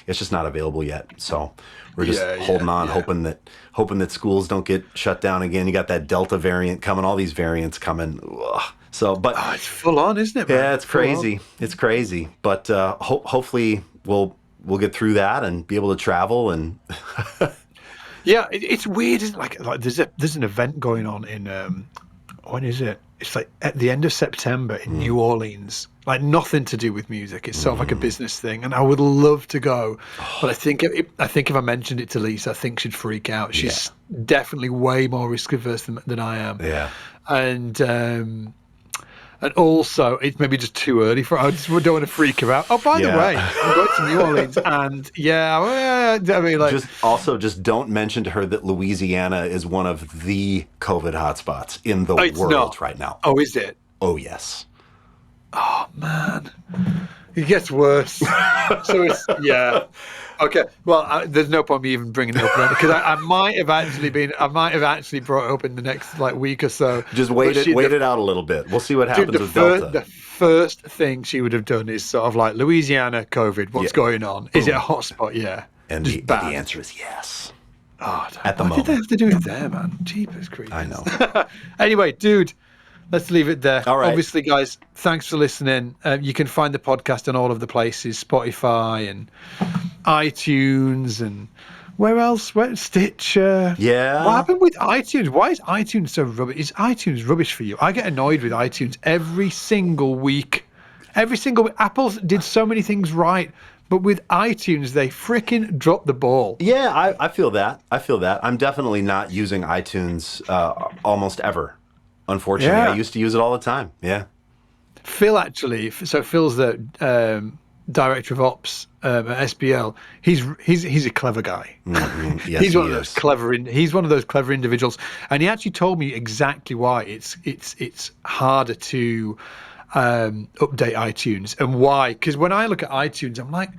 it's just not available yet. So we're just holding on, hoping that schools don't get shut down again. You got that Delta variant coming, all these variants coming. Ugh. So, but it's full on, isn't it, man? Yeah, it's crazy. It's crazy. But hopefully we'll get through that and be able to travel and. Yeah, it's weird, isn't it? Like there's an event going on in when is it? It's like at the end of September in New Orleans. Like nothing to do with music. It's sort of like a business thing, and I would love to go. But I think if I mentioned it to Lisa, I think she'd freak out. She's definitely way more risk averse than I am. Yeah, and also, it's maybe just too early for her. I just don't want to freak her out. Oh, by the way, I'm going to New Orleans, and I mean, like, just don't mention to her that Louisiana is one of the COVID hotspots in the world right now. Oh, is it? Oh, yes. Oh man, it gets worse. So it's Okay, well, there's no point me even bringing it up because I might have actually brought it up in the next week or so. Just wait it out a little bit. We'll see what happens with Delta. The first thing she would have done is sort of like, Louisiana, COVID, what's going on? Is it a hotspot? Yeah. And the answer is yes. Oh, at the moment. Why did they have to do it there, man? Jeepers creepers. I know. Anyway, dude, let's leave it there. All right. Obviously, guys, thanks for listening. You can find the podcast on all of the places, Spotify and iTunes and where else? Stitcher. Yeah. What happened with iTunes? Why is iTunes so rubbish? Is iTunes rubbish for you? I get annoyed with iTunes every single week. Apple did so many things right, but with iTunes, they freaking dropped the ball. Yeah, I feel that. I'm definitely not using iTunes almost ever. Unfortunately, I used to use it all the time. Yeah. Phil actually, so Phil's the director of ops at SBL. He's a clever guy. Mm-hmm. Yes, he's one of those clever individuals, and he actually told me exactly why it's harder to update iTunes and why. Because when I look at iTunes, I'm like,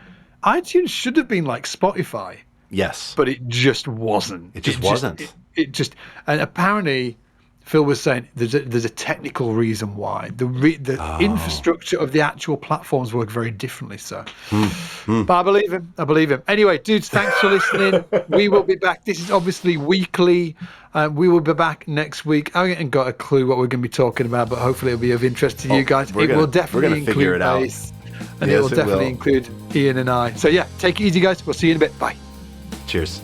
iTunes should have been like Spotify. Yes, but it just wasn't. It just wasn't. And apparently Phil was saying there's a technical reason why the infrastructure of the actual platforms work very differently. So, but I believe him. Anyway, dudes, thanks for listening. We will be back. This is obviously weekly. We will be back next week. I haven't got a clue what we're going to be talking about, but hopefully it'll be of interest to you guys. It will definitely include bass, and it will definitely include Ian and I. So yeah, take it easy, guys. We'll see you in a bit. Bye. Cheers.